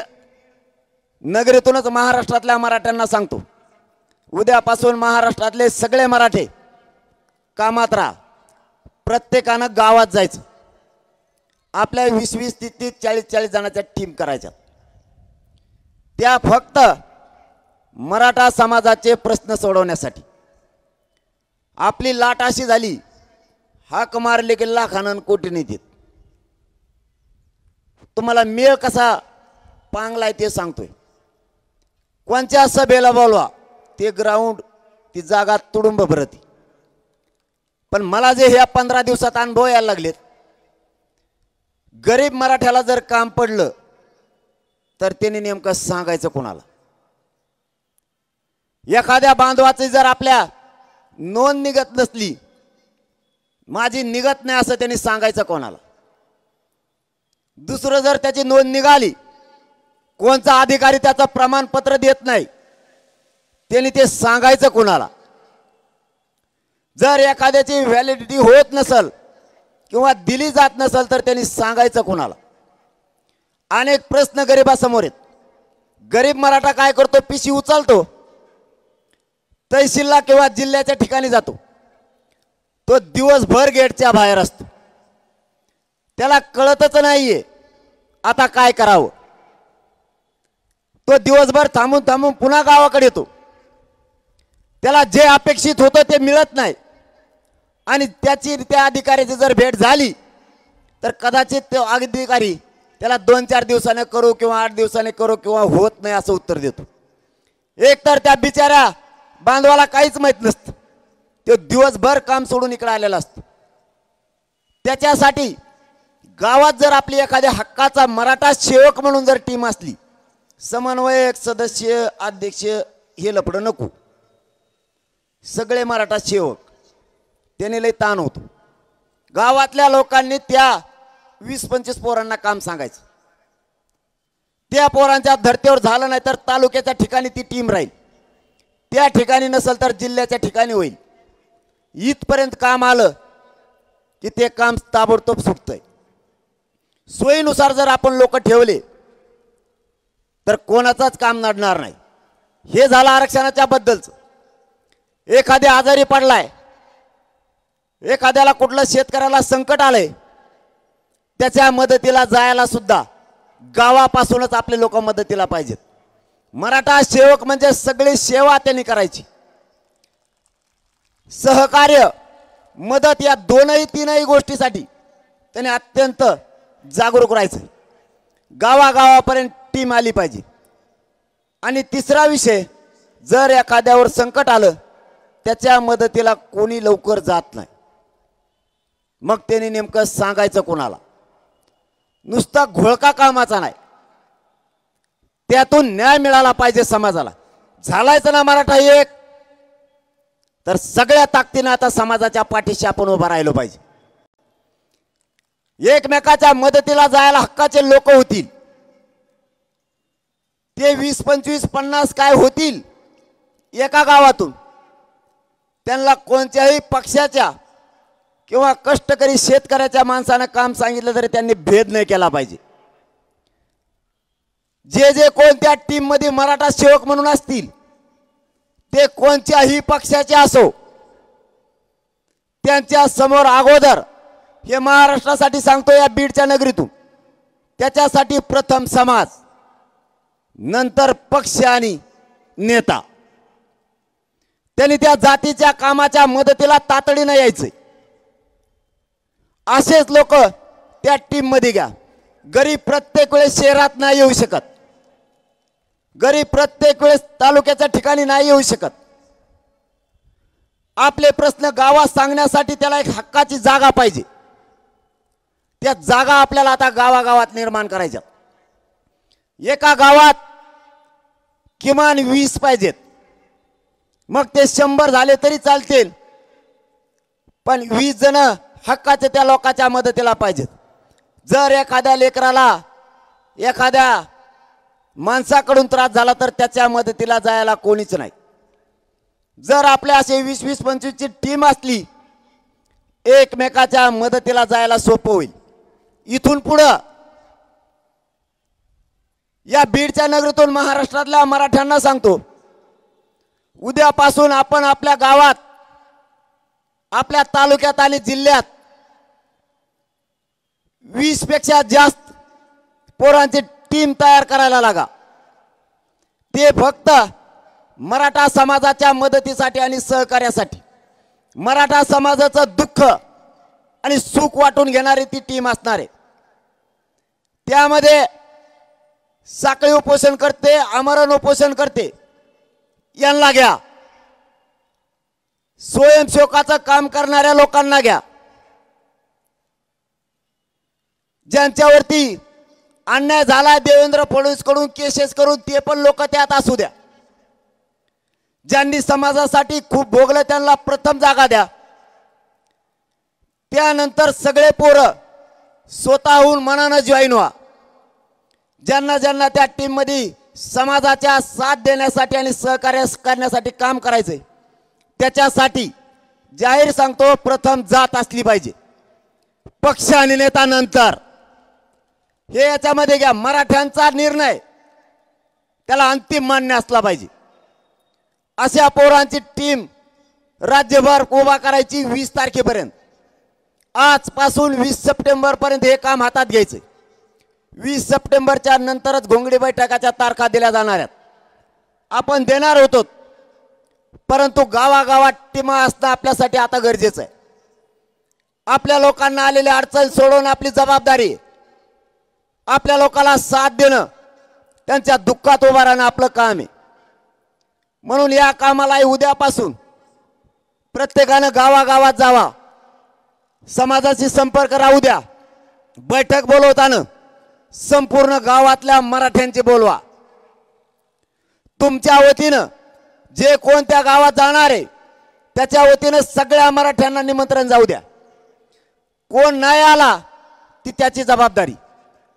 नगरीतूनच महाराष्ट्रातल्या मराठ्यांना सांगतो, उद्यापासून महाराष्ट्रातले सगळे मराठे कामात राहा. प्रत्येकानं गावात जायचं. आपल्या 20-20, 30-30, 40-40 जणांच्या टीम करायच्या. त्या फक्त मराठा समाजाचे प्रश्न सोडवण्यासाठी. आपली लाट अशी झाली, हाक मारले की लाखानं कोटीने देत. तुम्हाला मेळ कसा पांगलाय ते सांगतोय. कोणत्या सभेला बोलवा, ते ग्राउंड, ती जागा तुडुंब भरती. पण मला जे ह्या 15 दिवसात अनुभव यायला लागलेत, गरीब मराठ्याला जर काम पडलं तर त्यांनी नेमकं सांगायचं कोणाला. एखाद्या बांधवाची जर आपल्या नोंद निघत नसली, माझी निघत नाही असं त्यांनी सांगायचं कोणाला. दुसरं जर त्याची नोंद निघाली, कोणता अधिकारी त्याचं प्रमाणपत्र देत नाही, त्यांनी ते सांगायचं कोणाला. जर एखाद्याची व्हॅलिडिटी होत नसल किंवा दिली जात नसल तर त्यांनी सांगायचं कोणाला. अनेक प्रश्न गरिबासमोर आहेत. गरीब मराठा काय करतो, पिशी उचलतो, तहसीलला किंवा जिल्ह्याच्या ठिकाणी जातो. तो दिवसभर गेटच्या बाहेर असतो. त्याला कळतच नाहीये आता काय करावं. तो दिवसभर थांबून थांबून पुन्हा गावाकडे येतो. त्याला जे अपेक्षित होतं ते मिळत नाही. आणि त्याची त्या अधिकाऱ्याची जर भेट झाली तर कदाचित तो अधिकारी त्याला 2-4 दिवसाने करू किंवा 8 दिवसाने करू किंवा होत नाही असं उत्तर देतो. एकतर त्या बिचाऱ्या बांधवाला काहीच माहित नसतं. तो दिवसभर काम सोडून इकडे आलेला असतो. त्याच्यासाठी गावात जर आपली एखाद्या हक्काचा मराठा सेवक म्हणून जर टीम असली, समन्वयक, सदस्य, अध्यक्ष, हे लफडं नको. सगळे मराठा सेवक, त्याने लय ताण होतो. गावातल्या लोकांनी त्या 20-25 पोरांना काम सांगायचं. त्या पोरांच्या धर्तीवर झालं नाही तर तालुक्याच्या ठिकाणी ती टीम राहील. त्या ठिकाणी नसेल तर जिल्ह्याच्या ठिकाणी होईल. इथपर्यंत काम आलं की ते काम ताबडतोब सुटतंय. सोयीनुसार जर आपण लोक ठेवले तर कोणाचाच काम नडणार नाही. हे झालं आरक्षणाच्या बद्दलचं. एखाद्या आजारी पडलाय, एखाद्याला कुठलं शेतकऱ्याला संकट आलंय, त्याच्या मदतीला जायला सुद्धा गावापासूनच आपले लोक मदतीला पाहिजेत। मराठा सेवक म्हणजे सगळी सेवा त्यांनी करायची, सहकार्य मदत या दोनही तीनही गोष्टीसाठी त्यांनी अत्यंत जागरूक राहायचं। गावागावापर्यंत टीम आली पाहिजे। आणि तिसरा विषय, जर एखाद्यावर संकट आलं त्याच्या मदतीला कोणी लवकर जात नाही, मग त्यांनी नेमकं सांगायचं कोणाला? नुसता घोळका कामाचा नाही, त्यातून न्याय मिळाला पाहिजे समाजाला। झालायचं ना मराठा एक, तर सगळ्या ताकदीने आता समाजाच्या पाठीशी आपण उभा राहिलो पाहिजे। एकमेकाच्या मदतीला जायला हक्काचे लोक होतील, ते 20, 25, 50 काय होतील एका गावातून। त्यांना कोणत्याही पक्षाच्या किंवा कष्टकरी शेतकऱ्याच्या माणसानं काम सांगितलं तरी त्यांनी भेद नाही केला पाहिजे। जे जे कोणत्या टीम मध्ये मराठा सेवक म्हणून असतील ते कोणत्याही पक्षाचे असो, त्यांच्या समोर अगोदर, हे महाराष्ट्रासाठी सांगतो या बीडच्या नगरीतून, त्याच्यासाठी प्रथम समाज, नंतर पक्ष आणि नेता। त्यांनी त्या जातीच्या कामाच्या मदतीला तातडीनं यायचे। असेच लोक त्या टीम मध्ये घ्या। गरीब प्रत्येक वेळेस शहरात नाही येऊ शकत, गरीब प्रत्येक वेळेस तालुक्याच्या ठिकाणी नाही येऊ शकत। आपले प्रश्न गावात सांगण्यासाठी त्याला एक हक्काची जागा पाहिजे। त्या जागा आपल्याला आता गावागावात निर्माण करायच्या। एका गावात किमान 20 पाहिजेत, मग ते 100 झाले तरी चालतील, पण 20 जण हक्काचे त्या लोकांच्या मदतीला पाहिजेत। जर एखाद्या लेकराला एखाद्या माणसाकडून त्रास झाला तर त्याच्या मदतीला जायला कोणीच नाही। जर आपल्या असे 20-20, 25 ची टीम असली, एकमेकाच्या मदतीला जायला सोपं होईल। इथून पुढं या बीडच्या नगरीतून महाराष्ट्रातल्या मराठ्यांना सांगतो, उद्यापासून आपण आपल्या गावात, आपल्या तालुक्यात आणि जिल्ह्यात 20 पेक्षा जास्त पोरांची टीम तयार करायला लागा। ते फक्त मराठा समाजाच्या मदतीसाठी आणि सहकार्यासाठी, मराठा समाजाचं दुःख आणि सुख वाटून घेणारी ती टीम असणार आहे। त्यामध्ये साखळी उपोषण करते, आमरण उपोषण करते, यांना घ्या। स्वयंसेवकाचं काम करणाऱ्या लोकांना घ्या। ज्यांच्यावरती अन्याय झाला देवेंद्र फडणवीस कडून केसेस करून, ते पण लोक त्यात असू द्या। ज्यांनी समाजासाठी खूप भोगलं त्यांना प्रथम जागा द्या। त्यानंतर सगळे पोरं स्वतःहून मनानं जॉईन व्हा। ज्यांना ज्यांना त्या टीम मध्ये समाजाच्या साथ देण्यासाठी आणि सहकार्य करण्यासाठी काम करायचंय, त्याच्यासाठी जाहीर सांगतो, प्रथम जात असली पाहिजे, पक्ष आणि नेता नंतर। हे याच्यामध्ये घ्या। मराठ्यांचा निर्णय त्याला अंतिम मान्य असला पाहिजे। अशा पोरांची टीम राज्यभर उभा करायची 20 तारखेपर्यंत। आजपासून 20 सप्टेंबर पर्यंत हे काम हातात घ्यायचे। 20 सप्टेंबरच्या नंतरच घोंगडी बैठकाच्या तारखा दिल्या जाणार आहेत। आपण देणार होतो, परंतु गावागावात टीमा असणं आपल्यासाठी आता गरजेचं आहे। आपल्या लोकांना आलेली अडचण सोडवणं आपली जबाबदारी आहे। आपल्या लोकांना साथ देणं, त्यांच्या दुःखात उभा राहणं आपलं काम आहे। म्हणून या कामाला उद्यापासून प्रत्येकानं गावागावात जावा, समाजाशी संपर्क राहू द्या। बैठक बोलवताना संपूर्ण गावातल्या मराठ्यांची बोलवा। तुमच्या वतीनं जे कोणत्या गावात जाणार आहे त्याच्या वतीनं सगळ्या मराठ्यांना निमंत्रण जाऊ द्या। कोण नाही आला ती त्याची जबाबदारी,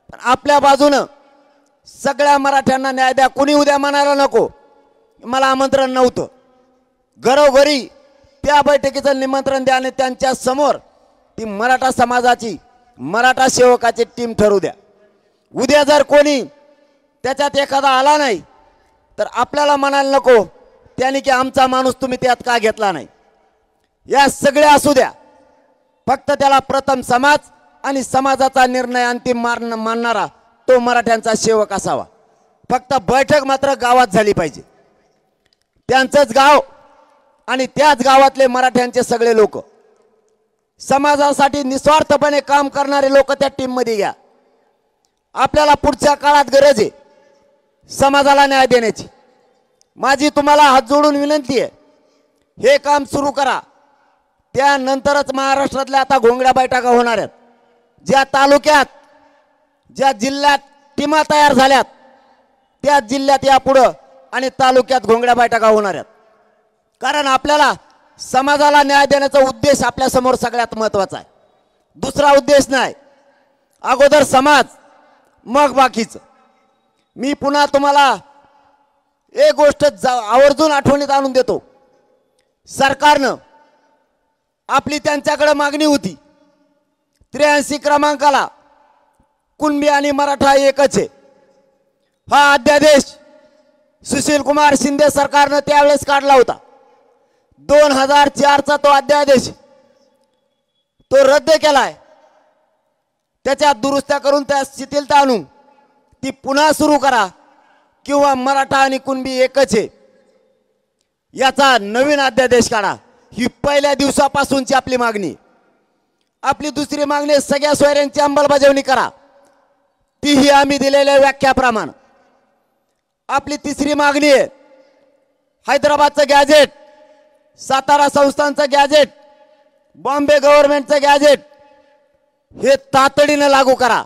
पण आपल्या बाजूनं सगळ्या मराठ्यांना न्याय द्या। कोणी उद्या म्हणायला नको मला आमंत्रण नव्हतं। घरोघरी त्या बैठकीचं निमंत्रण द्या आणि त्यांच्या समोर ती मराठा समाजाची, मराठा सेवकाची टीम ठरवू द्या। उद्या जर कोणी त्याच्यात एखादा आला नाही तर आपल्याला म्हणायला नको त्याने की आमचा माणूस तुम्ही त्यात का घेतला नाही। या सगळ्या असू द्या, फक्त त्याला प्रथम समाज, आणि समाजाचा निर्णय अंतिम मानणारा तो मराठ्यांचा सेवक असावा। फक्त बैठक मात्र गावात झाली पाहिजे, त्यांचंच गाव आणि त्याच गावातले मराठ्यांचे सगळे लोक, समाजासाठी निस्वार्थपणे काम करणारे लोक त्या टीम मध्ये घ्या। आपल्याला पुढच्या काळात गरज आहे समाजाला न्याय देण्याची। माझी तुम्हाला हात जोडून विनंती आहे, हे काम सुरू करा, त्यानंतरच महाराष्ट्रातल्या आता घोंगड्या बैठका होणार आहेत। ज्या तालुक्यात ज्या जिल्ह्यात टीमा तयार झाल्यात त्या जिल्ह्यात यापुढे आणि तालुक्यात घोंगड्या बैठका होणार आहेत, कारण आपल्याला समाजाला न्याय देण्याचा उद्देश आपल्या समोर सगळ्यात महत्त्वाचा आहे, दुसरा उद्देश नाही। अगोदर समाज मग बाकीचं। मी पुन्हा तुम्हाला एक गोष्ट आवर्जून आठवणीत आणून देतो, सरकारनं आपली त्यांच्याकडे मागणी होती 83 क्रमांकाला कुणबी आणि मराठा एकच आहे, हा अध्यादेश सुशील कुमार शिंदे सरकारनं त्यावेळेस काढला होता। 2004 चा तो अध्यादेश तो रद्द केलाय, त्याच्या दुरुस्त्या करून त्या शिथिलता आणून ती पुन्हा सुरू करा किंवा मराठा आणि कुणबी एकच आहे याचा नवीन अध्यादेश काढा, ही पहिल्या दिवसापासूनची आपली मागणी। आपली दुसरी मागणी सगळ्या सोयऱ्यांची अंमलबजावणी करा, तीही आम्ही दिलेल्या व्याख्याप्रमाणे। आपली तिसरी मागणी आहे हैदराबादचं गॅजेट, सातारा संस्थानचं गॅजेट, बॉम्बे गव्हर्नमेंटचं गॅजेट हे तातडीने लागू करा।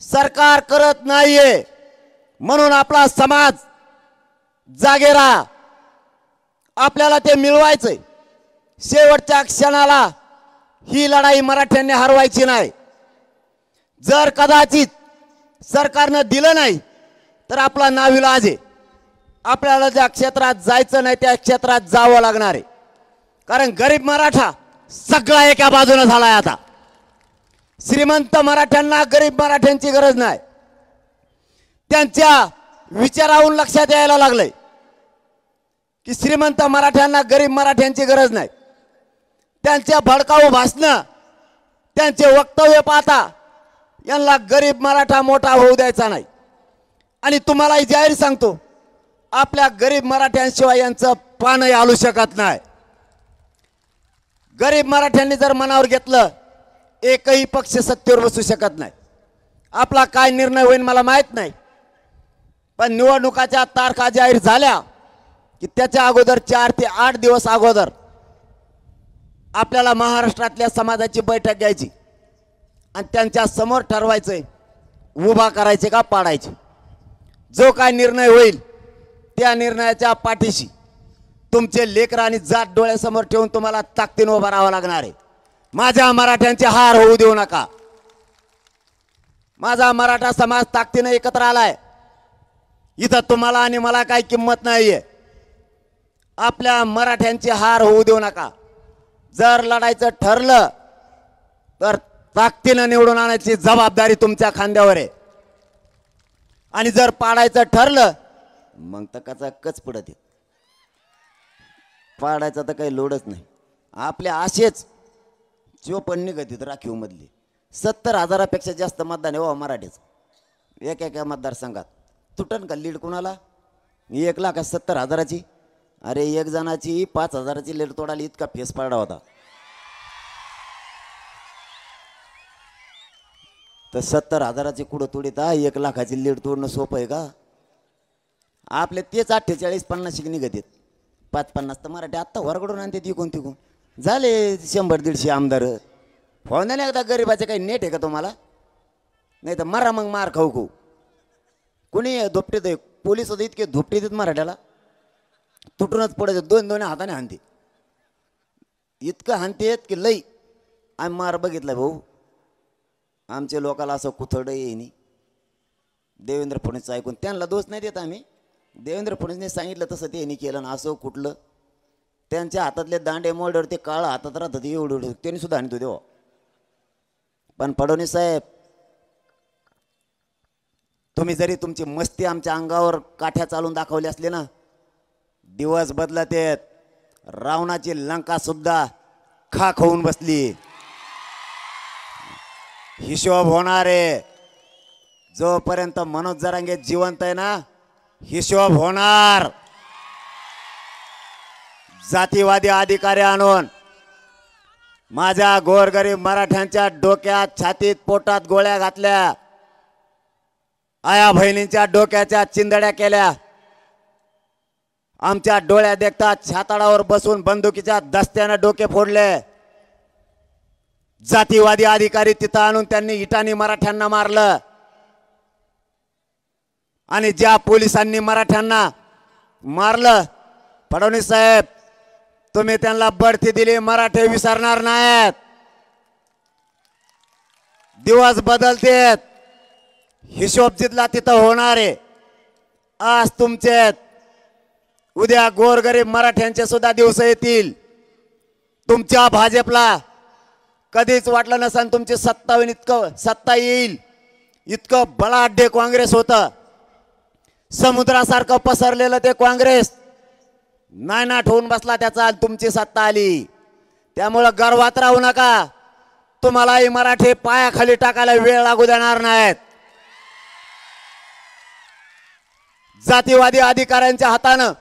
सरकार करत नाहीये म्हणून आपला समाज जागे राहा, आपल्याला ते मिळवायचंय। शेवटच्या क्षणाला ही लढाई मराठ्यांनी हरवायची नाही। जर कदाचित सरकारनं दिलं नाही तर आपला नाविलाज आहे, आपल्याला ज्या क्षेत्रात जायचं नाही त्या क्षेत्रात जावं लागणार आहे, कारण गरीब मराठा सगळा एका बाजूने झालाय। आता श्रीमंत मराठ्यांना गरीब मराठ्यांची गरज नाही, त्यांच्या विचारावरून लक्षात यायला लागलंय की श्रीमंत मराठ्यांना गरीब मराठ्यांची गरज नाही। त्यांच्या भडकाऊ भाषणं त्यांचे वक्तव्य पाहता यांना गरीब मराठा मोठा होऊ द्यायचा नाही। आणि तुम्हालाही जाहीर सांगतो, आपल्या गरीब मराठ्यांशिवाय यांचं पानही हलू शकत नाही। गरीब मराठ्यांनी जर मनावर घेतलं एकही पक्ष सत्तेवर बसू शकत नाही। आपला काय निर्णय होईल मला माहित नाही, पण निवडणुकाच्या तारखा जाहीर झाल्या की त्याच्या अगोदर 4 ते 8 दिवस अगोदर आपल्याला महाराष्ट्रातल्या समाजाची बैठक घ्यायची आणि त्यांच्या समोर ठरवायचंय उभा करायचे का पाडायचे। जो काय निर्णय होईल त्या निर्णयाच्या पाठीशी तुमचे लेकर आणि जात डोळ्यासमोर ठेवून तुम्हाला ताकदीने उभा राहावं लागणार आहे। माझ्या मराठ्यांचे हार होऊ देऊ नका। माझा मराठा समाज ताकदीने एकत्र आलाय, इथं तुम्हाला आणि मला काही किंमत नाहीये। आपल्या मराठ्यांचे हार होऊ देऊ नका। जर लढायचं ठरलं तर ताकदीने निवडून आणायची जबाबदारी तुमच्या खांद्यावर आहे, आणि जर पाडायचं ठरलं मग तर कचा कच पडत आहे, पाडायचा तर काही लोडच नाही। आपल्या आशेच जो पण निघत राखीव मधली 70,000पेक्षा जास्त मतदान आहे हो मराठीचं एका मतदारसंघात। तुटन का लीड कोणाला? 1,70,000ची? अरे एक जणाची 5,000ची लीड तोडाली इतका फेस पडला होता। तर 70,000ची कुठं तोडीत 1,00,000ची लीड तोडणं सोपं आहे का? आपले तेच 48-50 निघत 5-50 तर मराठी आत्ता वरकडून आणते तिकून तिकून झाले 100-150 आमदार। फोन नाही एकदा गरीबाचे काही नेट आहे का तुम्हाला? नाही तर मारा मग मार खाऊ खाऊ। कोणी धोपटीत पोलीस होते इतके धोपटी देत मराठ्याला तुटूनच पडत 2-2 हाताने हाणते, इतकं हाणतेत की लई आम्ही मार बघितला भाऊ। आमच्या लोकाला असं कुथड येईनी देवेंद्र फडणवीस ऐकून त्यांना दोष नाही देत आम्ही। देवेंद्र फडणवीसने सांगितलं तसं त्यांनी केलं ना, असं कुठलं त्यांच्या हातातले दांडे मोडवर ते काळ हातात राहतात एवढं त्यांनी सुद्धा आणतो देवा। पण फडणवीस साहेब तुम्ही जरी तुमची मस्ती आमच्या अंगावर काठ्या चालून दाखवली असली ना, दिवस बदलत आहेत, रावणाची लंका सुद्धा खाक होऊन बसली। हिशोब होणार आहे. जोपर्यंत मनोज जरांगे जिवंत आहे ना, हिशोब होणार. जातीवादी अधिकारी आणून माझ्या गोरगरीब मराठ्यांच्या डोक्यात, छातीत, पोटात गोळ्या घातल्या. आया बहिणींच्या डोक्याच्या चिंदड्या केल्या. आमच्या डोळ्या देखतात छाताडावर बसून बंदुकीच्या दस्त्याने डोके फोडले. जातीवादी अधिकारी तिथं आणून त्यांनी इटानी मराठ्यांना मारलं. आणि ज्या पोलिसांनी मराठ्यांना मारलं, फडणवीस साहेब तुम्ही त्यांना बढती दिली, मराठे विसरणार नाहीत. दिवस बदलतेत, हिशोब जिथला तिथं होणार आहे. आज तुमचे, उद्या गोरगरीब मराठ्यांचे सुद्धा दिवस येतील. तुमच्या भाजपला कधीच वाटलं नसेल तुमची सत्ता येईल. इतकं बलाढ्य काँग्रेस होतं, समुद्रासारखं पसरलेलं ते काँग्रेस नायनाट होऊन बसला त्याचा, तुमची सत्ता आली. त्यामुळे गर्वात राहू नका. तुम्हालाही मराठे पायाखाली टाकायला वेळ लागू देणार नाहीत. जातीवादी अधिकाऱ्यांच्या हातानं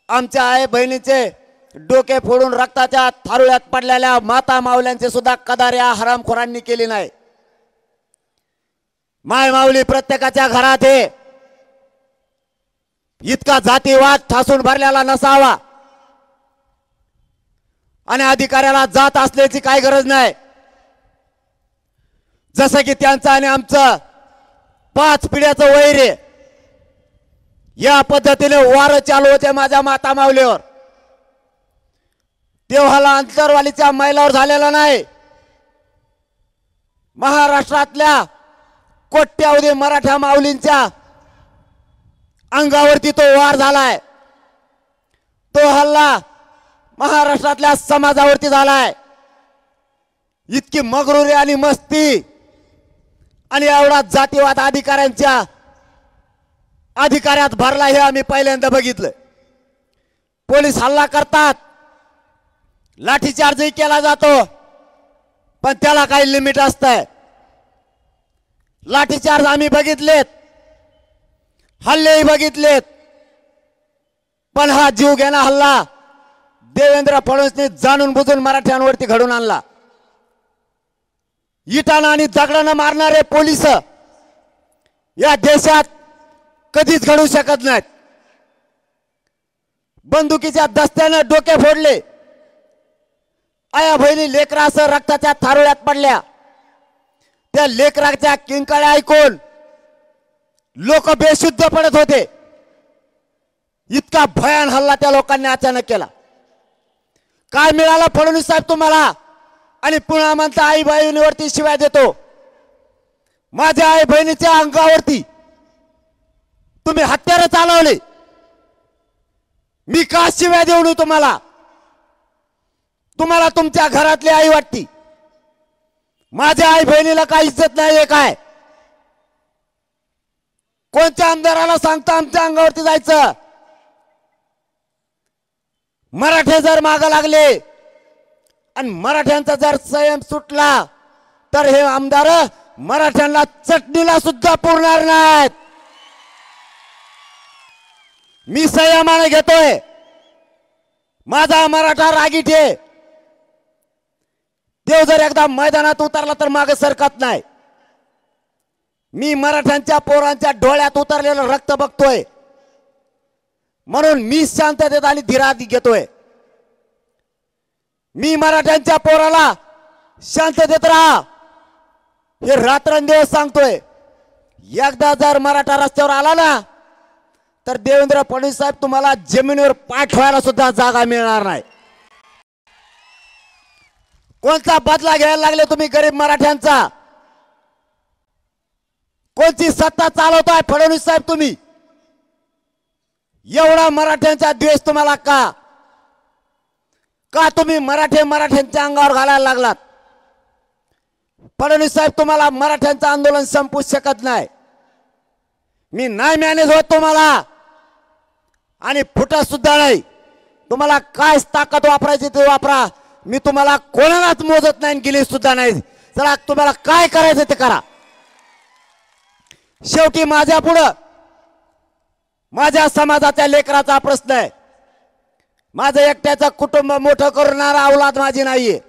आमच्या आई बहिणीचे डोके फोडून रक्ताच्या थारुळ्यात पडलेल्या माता माऊल्यांचे सुद्धा कदार या हरामखोरांनी केली नाही. माय माऊली प्रत्येकाच्या घरात आहे. इतका जातीवाद ठासून भरलेला नसावा. आणि अधिकाऱ्याला जात असल्याची काही गरज नाही. जसं की त्यांचं आणि आमचं 5 पिढ्याचं वैर आहे. या पद्धतीने वार चालू होते माझ्या माता माऊलीवर. तेव्हाला अंतरवालीच्या महिलावर झालेला नाही. महाराष्ट्रातल्या कोट्यावधी मराठा माऊलींच्या अंगावरती तो वार झालाय. तो हल्ला महाराष्ट्रातल्या समाजावरती झालाय. इतकी मगरुरी आणि मस्ती आणि एवढा जातीवाद अधिकाऱ्यात भरला हे आम्ही पहिल्यांदा बघितलं. पोलीस हल्ला करतात, लाठीचार्जही केला जातो, पण त्याला काही लिमिट असतंय. लाठीचार्ज आम्ही बघितलेत, हल्लेही बघितलेत, पण हा जीव घेणा हल्ला देवेंद्र फडणवीसने जाणून बुजून मराठ्यांवरती घडून आणला. इटानं आणि दगडानं मारणारे पोलीस या देशात कधीच घडू शकत नाहीत. बंदुकीच्या दस्त्यानं डोके फोडले. आया बहिणी लेकरासह रक्ताच्या थारोळ्यात पडल्या. त्या लेकराच्या किंकाळ्या ऐकून लोक बेशुद्ध पडत होते. इतका भयान हल्ला त्या लोकांनी अचानक केला. काय मिळालं फडणवीस साहेब तुम्हाला? आणि पुन्हा म्हणता आई बहिणीवरती शिवाय देतो. माझ्या आई बहिणीच्या अंगावरती तुम्ही हत्यारं चालवले. मी का शिवाय देऊ नये तुम्हाला? तुम्हाला तुमच्या घरातली आई वाटती. माझ्या आई बहिणीला काय इज्जत नाहीये काय? कोणत्या आमदाराला सांगता आमच्या अंगावरती जायचं? मराठे जर मागे लागले आणि मराठ्यांचा जर संयम सुटला तर हे आमदार मराठ्यांना चटणीला सुद्धा पुरणार नाहीत. मी संयमाने घेतोय. माझा मराठा रागीट आहे. देव जर एकदा मैदानात उतरला तर मागे सरकत नाही. मी मराठ्यांच्या पोरांच्या डोळ्यात उतरलेलं रक्त बघतोय, म्हणून मी शांततेत आणि धीरात घेतोय. मी मराठ्यांच्या पोराला शांततेत राहा हे रात्रंदिवस सांगतोय. एकदा जर मराठा रस्त्यावर आला ना तर देवेंद्र फडणवीस साहेब तुम्हाला जमिनीवर पाय ठेवायला सुद्धा जागा मिळणार नाही. कोणता बदला घ्यायला लागले तुम्ही गरीब मराठ्यांचा? कोणती सत्ता चालवताय फडणवीस साहेब तुम्ही? एवढा मराठ्यांचा द्वेष तुम्हाला का? का तुम्ही मराठ्यांच्या अंगावर घालायला लागलात? फडणवीस साहेब तुम्हाला मराठ्यांचं आंदोलन संपवू शकत नाही. मी नाही मॅनेज होत तुम्हाला आणि फुटत सुद्धा नाही. तुम्हाला काय ताकद वापरायची ते वापरा. मी तुम्हाला कोणालाच मोजत नाही, गेली सुद्धा नाही. चला तुम्हाला काय करायचं ते करा. शेवटी माझ्या पुढं माझ्या समाजाच्या लेकराचा प्रश्न आहे. माझं एकट्याचं कुटुंब मोठं करणारा औलाद माझी नाहीये.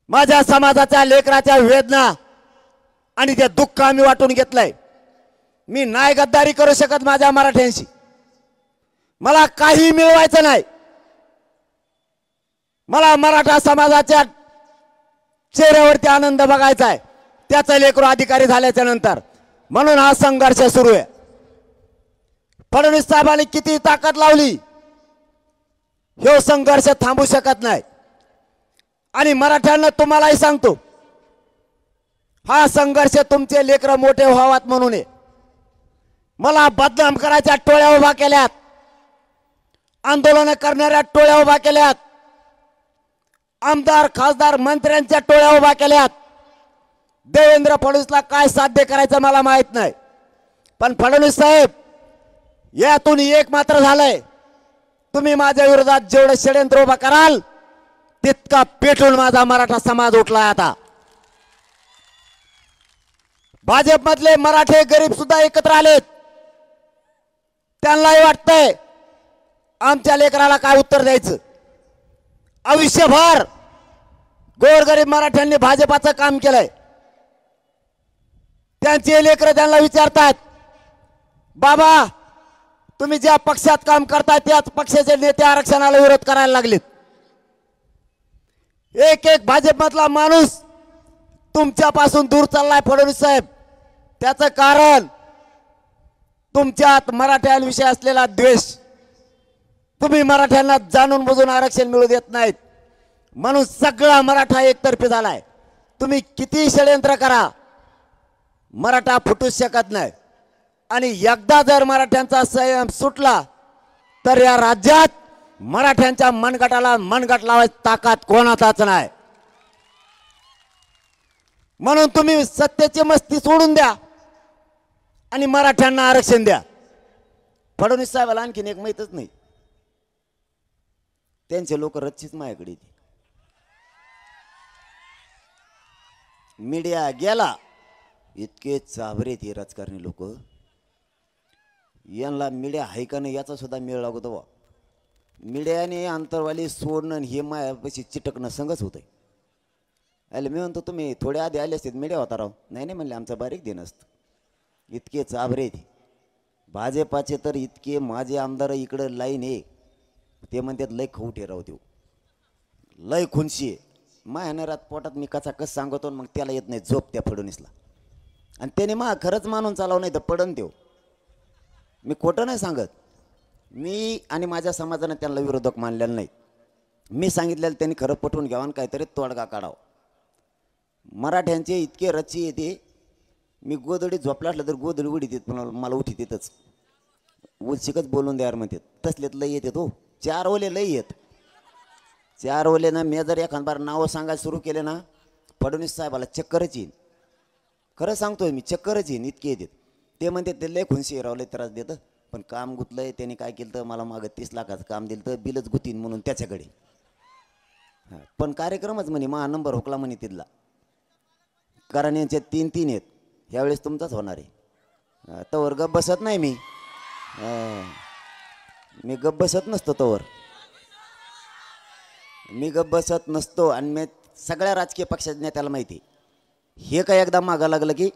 माझ्या समाजाच्या लेकराच्या वेदना आणि ते दुःख आम्ही वाटून घेतलंय. मी नाही गद्दारी करू शकत माझ्या मराठ्यांशी. मला काही मिळवायचं नाही. मला मराठा समाजाच्या चेहऱ्यावरती आनंद बघायचा आहे, त्याचा लेकरू अधिकारी झाल्याच्या नंतर. म्हणून हा संघर्ष सुरू आहे. फडणवीस साहेबांनी किती ताकद लावली, हे संघर्ष थांबू शकत नाही. आणि मराठ्यांना तुम्हालाही सांगतो, हा संघर्ष तुमचे लेकरं मोठे व्हावात म्हणून आहे. मला बदनाम करायच्या टोळ्या उभा केल्यात, आंदोलन करणाऱ्या टोळ्या उभा केल्यात, आमदार खासदार मंत्र्यांच्या टोळ्या उभा केल्यात. देवेंद्र फडणवीसला काय साध्य करायचं मला माहित नाही, पण फडणवीस साहेब यातून एक मात्र झालंय, तुम्ही माझ्या विरोधात जेवढं षडयंत्र उभा कराल तितका पेटून माझा मराठा समाज उठलाय. आता भाजपमधले मराठे गरीब सुद्धा एकत्र आलेत. त्यांनाही वाटतंय आमच्या लेकराला काय उत्तर द्यायचं. आयुष्यभर गोरगरीब मराठ्यांनी भाजपाचं काम केलंय. त्यांचे लेकर त्यांना विचारतात, बाबा तुम्ही ज्या पक्षात काम करताय त्याच पक्षाचे नेते आरक्षणाला विरोध करायला लागलेत. एक एक भाजपमधला माणूस तुमच्यापासून दूर चाललाय फडणवीस साहेब. त्याचं कारण तुमच्यात मराठ्यांविषयी असलेला द्वेष. तुम्ही मराठ्यांना जाणून बुजून आरक्षण मिळू देत नाहीत, म्हणून सगळा मराठा एकतर्फी झालाय. तुम्ही किती षडयंत्र करा, मराठा फुटूच शकत नाही. आणि एकदा जर मराठ्यांचा संयम सुटला तर या राज्यात मराठ्यांच्या मनगटाला मनगट लावायची ताकद कोणाचाच नाही. म्हणून तुम्ही सत्तेची मस्ती सोडून द्या आणि मराठ्यांना आरक्षण द्या. फडणवीस साहेबाला आणखीन एक माहीतच नाही, त्यांचे लोक रच्चीच माझ्याकडे येते. मीडिया गेला, इतके चाभरे ते राजकारणी लोक, यांना मीडिया आहे का नाही याचा सुद्धा मेळ लागतो. मीडियाने अंतरवाली सोडणं हे मायापाशी चिटकणं संगच होतंय. अरे मी म्हणतो तुम्ही थोडे आधी आले असते मीडिया होता राव. नाही नाही म्हणले आमचं बारीक देणं असतं. इतके चाभरे ते भाजपाचे तर इतके माझे आमदार इकडं लाईन आहे, ते म्हणतात लय खवटे राव देऊ, लय खुनशी आहे. माया रात पोटात मी कसा कस सांगतो, मग त्याला येत नाही झोप त्या फडणवीसला. आणि त्याने खरंच मानून चालव नाही तर पडन देऊ. मी खोटं नाही सांगत. मी आणि माझ्या समाजाने त्यांना विरोधक मानलेला नाही. मी सांगितलेलं त्यांनी खरं पटवून घ्यावं आणि काहीतरी तोडगा काढावा. मराठ्यांचे इतके रच्ची येते, मी गोदडीत झोपला असलं तर गोदडी उडीत येत, पण मला उठीत येतच. उलशिकच बोलून द्यार म्हणतात, तसलेत लय येते तो. 4 ओले लय येत. 4 ओले ना मी जर एखाद बार नावं सांगायला सुरू केले ना, फडणवीस साहेबाला चक्करच येईन. खरं सांगतोय मी, चक्करच येईन इतके येतात. ते म्हणते ते लय खुनशी रावले त्रास देतं, पण काम गुतलंय त्याने. काय केलं तर मला मागं 30 लाखाचं काम दिलं तर बिलच गुतीन म्हणून त्याच्याकडे. पण कार्यक्रमच म्हणे मा नंबर हुकला म्हणे तिथला, कारण यांचे 3-3 आहेत. ह्यावेळेस तुमचाच होणार आहे. तवर गप बसत नाही मी. मी गप बसत नसतो तवर. मी गप बसत नसतो. आणि मी सगळ्या राजकीय पक्षाच्या नेत्याला माहिती हे काय एकदा मागं लागलं की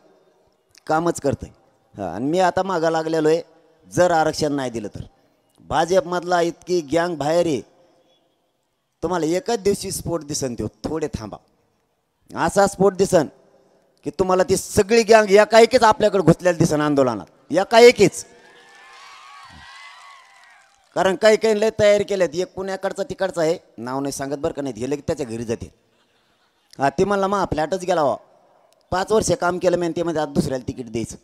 कामच करतंय. आणि मी आता मागं लागलेलो आहे. जर आरक्षण नाही दिलं तर भाजपमधला इतकी गँग बाहेर आहे, तुम्हाला एकच दिवशी स्फोट दिसन. तो थोडे थांबा, असा स्फोट दिसन की तुम्हाला ती सगळी गँग एकाएकीच आपल्याकडे घुसलेली दिसन आंदोलनात, एकाएकीच. कारण काही काही लय तयारी केल्यात. एक पुण्याकडचा तिकडचा आहे, नाव नाही सांगत बरं का, नाही गेलं की त्याच्या घरी जाते. ते म्हणला फ्लॅटच गेला वा, 5 वर्ष काम केलं मी, ते मध्ये आज दुसऱ्याला तिकीट द्यायचं.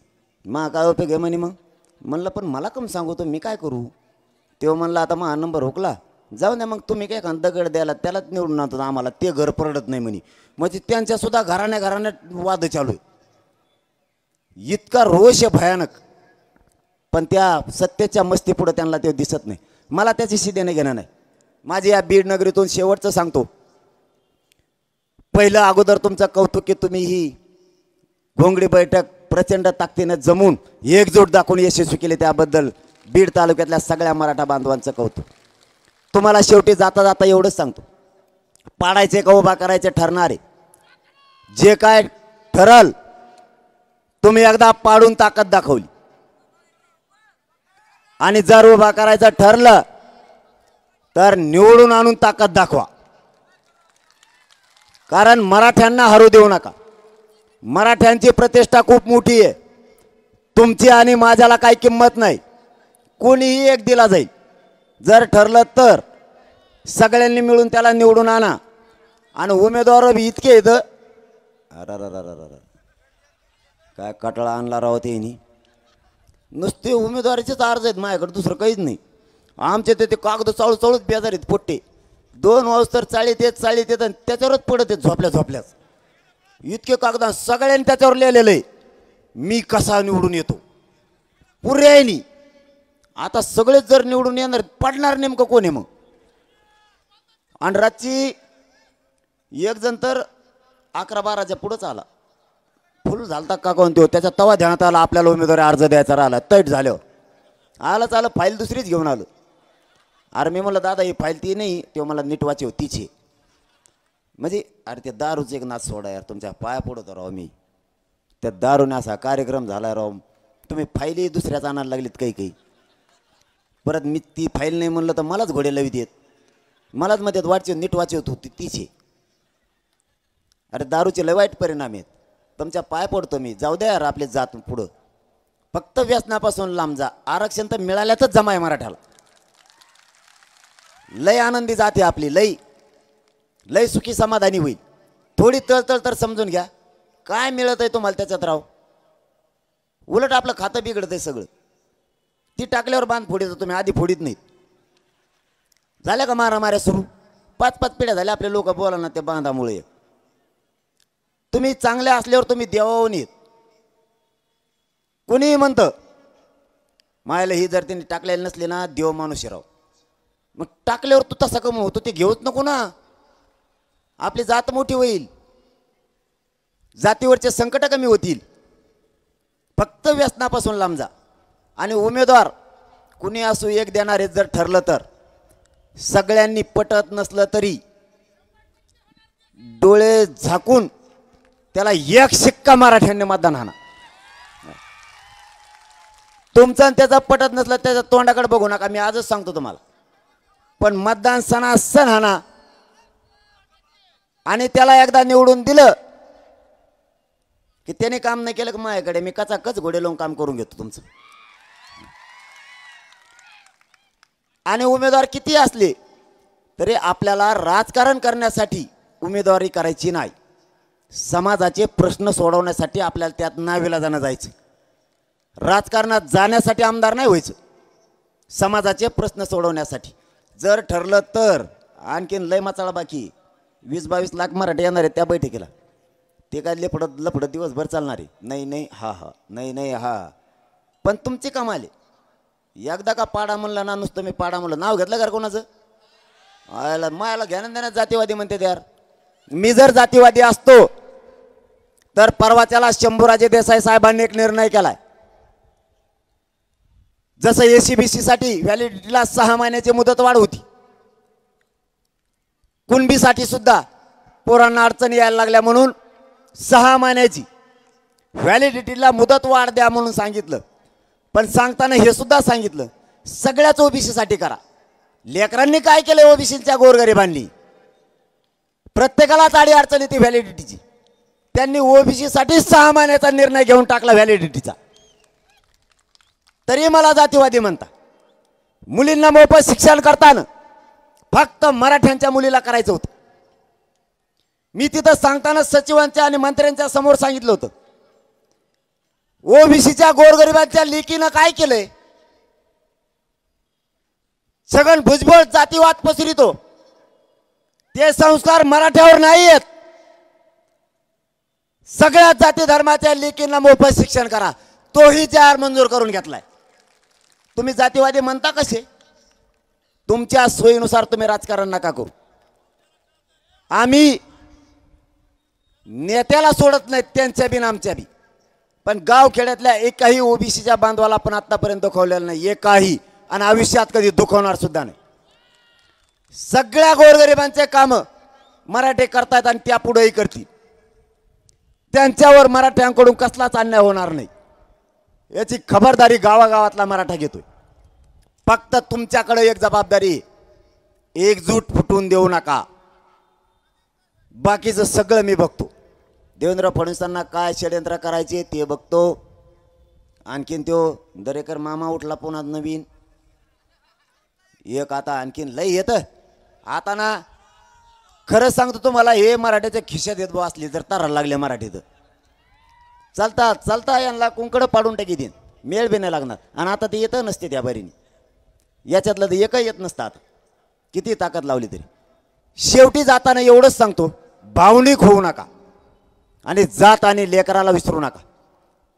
काय उपयोग आहे म्हणे. मग म्हणलं पण मला कम सांगतो मी काय करू. तेव्हा म्हणलं आता नंबर हुकला, जाऊ द्या मग तुम्ही काय दगड द्यायला त्यालाच निवडून आणतो आम्हाला, ते घर परडत नाही म्हणे. म्हणजे त्यांच्या सुद्धा घराण्यात वाद चालू आहे. इतका रोष आहे भयानक. पण त्या सत्तेच्या मस्तीपुढे त्यांना ते दिसत नाही. मला त्याच्याशी देणं घेणं नाही. माझी या बीड नगरीतून शेवटचं सांगतो, पहिलं अगोदर तुमचं कौतुक की तुम्ही ही घोंगडी बैठक प्रचंड ताकदीने जमून एकजूट दाखवून यशस्वी केले, त्याबद्दल बीड तालुक्यातल्या सगळ्या मराठा बांधवांचं कौतुक. तुम्हाला शेवटी जाता जाता एवढंच सांगतो, पाडायचे का उभा करायचे ठरणारे जे काय ठरल, तुम्ही एकदा पाडून ताकद दाखवली आणि जर उभा करायचं ठरलं तर निवडून आणून ताकद दाखवा. कारण मराठ्यांना हरू देऊ नका. मराठ्यांची प्रतिष्ठा खूप मोठी आहे. तुमची आणि माझ्याला काही किंमत नाही. कोणीही एक दिला जाईल. जर ठरलं तर सगळ्यांनी मिळून त्याला निवडून आणा. आणि उमेदवार बी इतके आहेत, काय कटाळा आणला राव त्यांनी. नुसते उमेदवारीचेच अर्ज आहेत माझ्याकडे, दुसरं काहीच नाही. आमचे ते कागद चाळू चाळूच बेजार आहेत पोट्टे. 2 वाजता चाळीत येत आणि त्याच्यावरच पडत आहेत झोपल्याच. इतके कागद सगळ्यांनी त्याच्यावर लिहिलेलं आहे, मी कसा निवडून येतो पुऱ्यानी. आता सगळेच जर निवडून येणार, पडणार नेमकं कोण आहे मग? आणि रातची एक जण तर 11-12च्या पुढंच आला. फुल झालता का कोण तो, त्याच्या तवा ध्यानात आला आपल्याला उमेदवारी अर्ज द्यायचा राहिला. तैट झाल्यावर आलं फाईल दुसरीच घेऊन आलं. अरे मी म्हणलं दादा ही फाईल ती नाही, ते मला नीट वाचव तिची. म्हणजे अरे ते दारूच एक नाच सोडा यार, तुमच्या पाया पडतो राव मी. त्या दारूने असा कार्यक्रम झाला राव. तुम्ही फाईली दुसऱ्याच आणायला लागलीत काही. परत मी ती फाईल नाही म्हणलं तर मलाच घोडे लावी देत, मलाच म्हणतात वाचव नीट वाचवत होती तिची. अरे दारूचे लय वाईट परिणाम आहेत. तुमच्या पाय पडतो मी, जाऊ द्या यार आपले जात पुढं. फक्त व्यसनापासून लांब जा. आरक्षण तर मिळाल्यातच जमा आहे मराठ्याला. लय आनंदी जाते आपली, लय सुखी समाधानी होईल. थोडी तळतळ तर समजून घ्या. काय मिळत आहे तुम्हाला त्याच्यात राव? उलट आपलं खातं बिघडतंय सगळं. ती टाकल्यावर बांध फोडीचं तुम्ही, आधी फोडीत नाहीत. झाल्या का मारामाऱ्या सुरू? 5-5 पिढ्या झाल्या आपले लोक बोला ना त्या बांधामुळे. तुम्ही चांगले असल्यावर तुम्ही देवाहून येत. कोणीही म्हणतं मायाला ही जर त्यांनी टाकलेली नसली ना, देव माणूस राव. मग टाकल्यावर तू तसा कमी होतो, ते घेऊच नको ना. आपली जात मोठी होईल, जातीवरचे संकट कमी होतील. फक्त व्यसनापासून लांब जा. आणि उमेदवार कुणी असू एक देणारे जर ठरलं तर सगळ्यांनी पटत नसलं तरी डोळे झाकून त्याला एक शिक्का मराठ्यांनी मतदान हाना. तुमचं त्याचा पटत नसलं त्याच्या तोंडाकडे बघू नका, मी आजच सांगतो तुम्हाला. पण मतदान सणासण हाना. आणि त्याला एकदा निवडून दिलं की त्याने काम नाही केलं की माझ्याकडे मी कचाकच घोडे लावून काम करून घेतो तुमचं. आणि उमेदवार किती असले तरी आपल्याला राजकारण करण्यासाठी उमेदवारी करायची नाही. समाजाचे प्रश्न सोडवण्यासाठी आपल्याला त्यात नाविलाजानं जायचं. राजकारणात जाण्यासाठी आमदार नाही व्हायचं, समाजाचे प्रश्न सोडवण्यासाठी. जर ठरलं तर आणखीन लय मचाळा बाकी. 20-22 लाख मराठी येणार आहेत त्या बैठकीला. ते काय लफडत दिवसभर चालणार आहे. नाही हा नाही हा. पण तुमची कमाल आहे. एकदा का पाडा म्हणलं ना, नुसतं मी पाडा म्हणलं, नाव घेतलं का कोणाचं? मायाला ज्ञान देण्यात जातीवादी म्हणते यार. मी जर जातीवादी असतो तर परवाच्याला शंभूराजे देसाई साहेबांनी एक निर्णय केलाय. जसं एसीबीसी साठी व्हॅलिडिटीला 6 महिन्याची मुदत वाढ होती, कुणबीसाठी सुद्धा पोरांना अडचणी यायला लागल्या म्हणून 6 महिन्याची व्हॅलिडिटीला मुदत वाढ द्या म्हणून सांगितलं. पण सांगताना हे सुद्धा सांगितलं सगळ्याच ओबीसी साठी करा. लेकरांनी काय केलं? ओबीसीच्या गोरगरिबांनी प्रत्येकालाच आडी अडचण येते व्हॅलिडिटीची. त्यांनी ओबीसी साठी 6 महिन्याचा निर्णय घेऊन टाकला व्हॅलिडिटीचा. तरी मला जातीवादी म्हणता. मुलींना मोफत शिक्षण करताना फक्त मराठ्यांच्या मुलीला करायचं होतं. मी तिथं सांगताना सचिवांच्या आणि मंत्र्यांच्या समोर सांगितलं होतं, ओबीसीच्या गोरगरिबांच्या लेकीनं काय केलंय? छगन भुजबळ जातीवाद पसरवितो. ते संस्कार मराठ्यावर नाही आहेत. सगळ्या जाती धर्माच्या लेकींना मोफत शिक्षण करा, तोही जाहीर मंजूर करून घेतलाय. तुम्ही जातीवादी म्हणता कसे? तुमच्या सोयीनुसार तुम्ही राजकारण नका करू. आम्ही नेत्याला सोडत नाहीत, त्यांच्या बी आमच्या बी. पण गाव खेड्यातल्या एकाही ओबीसीच्या बांधवाला पण आतापर्यंत दुखवलेलं नाही, एकाही, आणि आयुष्यात कधी दुखवणार सुद्धा नाही. सगळ्या गोरगरिबांचे काम मराठे करतात आणि त्या पुढेही करतील. त्यांच्यावर मराठ्यांकडून कसलाच अन्याय होणार नाही याची खबरदारी गावागावातला मराठा घेतोय. फक्त तुमच्याकडे एक जबाबदारी, एकजूट फुटून देऊ नका. बाकीचं सगळं मी बघतो. देवेंद्र फडणवीसांना काय षडयंत्र करायचे ते बघतो. आणखीन तो दरेकर मामा उठला पुन्हा नवीन एक, आता आणखीन लय येतं. आता ना खरं सांगतो तुम्हाला, हे मराठ्याच्या खिशात येत असली जर तारायला लागले मराठीत चालता चालता यांना कुंकड पाडून टाकी देईन, मेळ बी नाही लागणार. आणि आता ते येतं नसते त्या बारीने, याच्यातलं तर एकही येत नसतं. आता किती ताकद लावली तरी शेवटी जाताना एवढंच सांगतो, भावनिक होऊ नका आणि जात आणि लेकराला विसरू नका.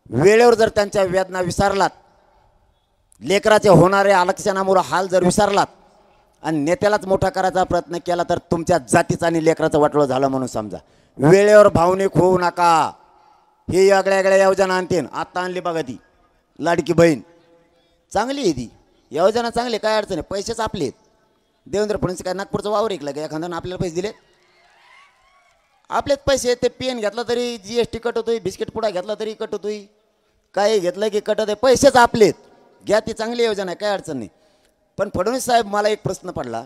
वेळेवर जर त्यांच्या वेदना विसरलात, लेकराचे होणारे आरक्षणामुळे हाल जर विसरलात आणि नेत्यालाच मोठा करायचा प्रयत्न केला तर तुमच्या जातीचा आणि लेकराचं वाटोळं झालं म्हणून समजा. वेळेवर भावनिक होऊ नका. हे आगळ्या आगळ्या योजना आणते. आता आणली बघा ती लाडकी बहीण, चांगली आहे ती योजना, चांगली, काय अडचण आहे, पैसेच आपले आहेत. देवेंद्र फडणवीस काय नागपूरचं वावर ऐकलं का एखाद्यानं आपल्याला पैसे दिले? आपलेच पैसे. ते पेन घेतला तरी GST कट होतोय, बिस्किट पुडा घेतला तरी कट होतोय, काय घेतलं की कट होतोय, पैसेच आपलेत. घ्या, ती चांगली योजना आहे, काय अडचण नाही. पण फडणवीस साहेब, मला एक प्रश्न पडला,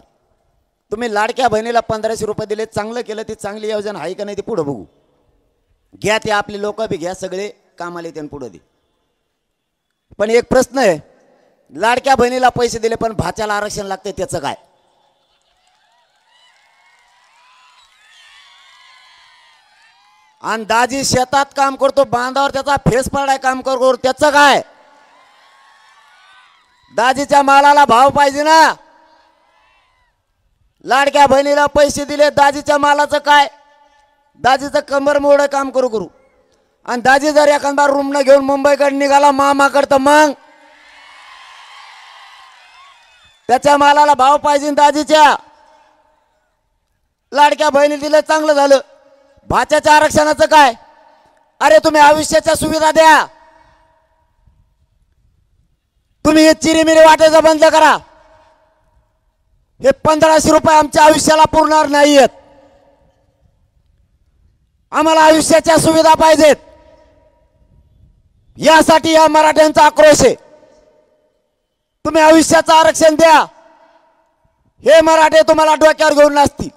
तुम्ही लाडक्या बहिणीला 1500 रुपये दिले, चांगलं केलं, ती चांगली योजना आहे का नाही ते पुढं बघू. घ्या, ते आपले लोक बी घ्या, सगळे कामाला येते पुढं दे. पण एक प्रश्न आहे, लाडक्या बहिणीला पैसे दिले पण भाच्याला आरक्षण लागते, त्याचं काय? आणि दाजी शेतात काम करतो, बांधावर त्याचा फेस पडाय काम करतो, त्याचं काय? दाजीच्या मालाला भाव पाहिजे ना. लाडक्या बहिणीला पैसे दिले, दाजीच्या मालाचं काय? दाजीचं कंबर मोड काम करू करू. आणि दाजी जर एखादा रूम न घेऊन मुंबईकडे निघाला मामाकडं, मग त्याच्या मालाला भाव पाहिजे. दाजीच्या लाडक्या बहिणी दिले, चांगलं झालं. भाच्याच्या आरक्षणाचं काय? अरे तुम्ही आयुष्याच्या सुविधा द्या. तुम्ही हे चिरीमिरी वाटायचं बंद करा. हे 1500 रुपये आमच्या आयुष्याला पुरणार नाहीयेत. आम्हाला आयुष्याच्या सुविधा पाहिजेत. यासाठी या मराठ्यांचा आक्रोश आहे. तुम्ही आयुष्याचं आरक्षण द्या. हे मराठे तुम्हाला डोक्यावर घेऊन नसतील.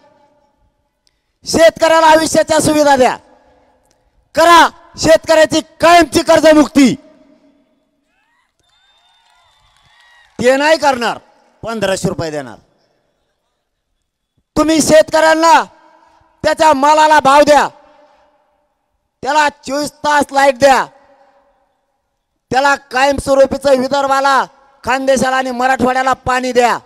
शेतकऱ्याला आयुष्याच्या सुविधा द्या. करा शेतकऱ्याची कायमची कर्जमुक्ती. ते नाही करणार, 1500 रुपये देणार. तुम्ही शेतकऱ्यांना त्याच्या मालाला भाव द्या. त्याला 24 तास लाईट द्या. त्याला कायमस्वरूपीचं विदर्भाला, खानदेशाला आणि मराठवाड्याला पाणी द्या.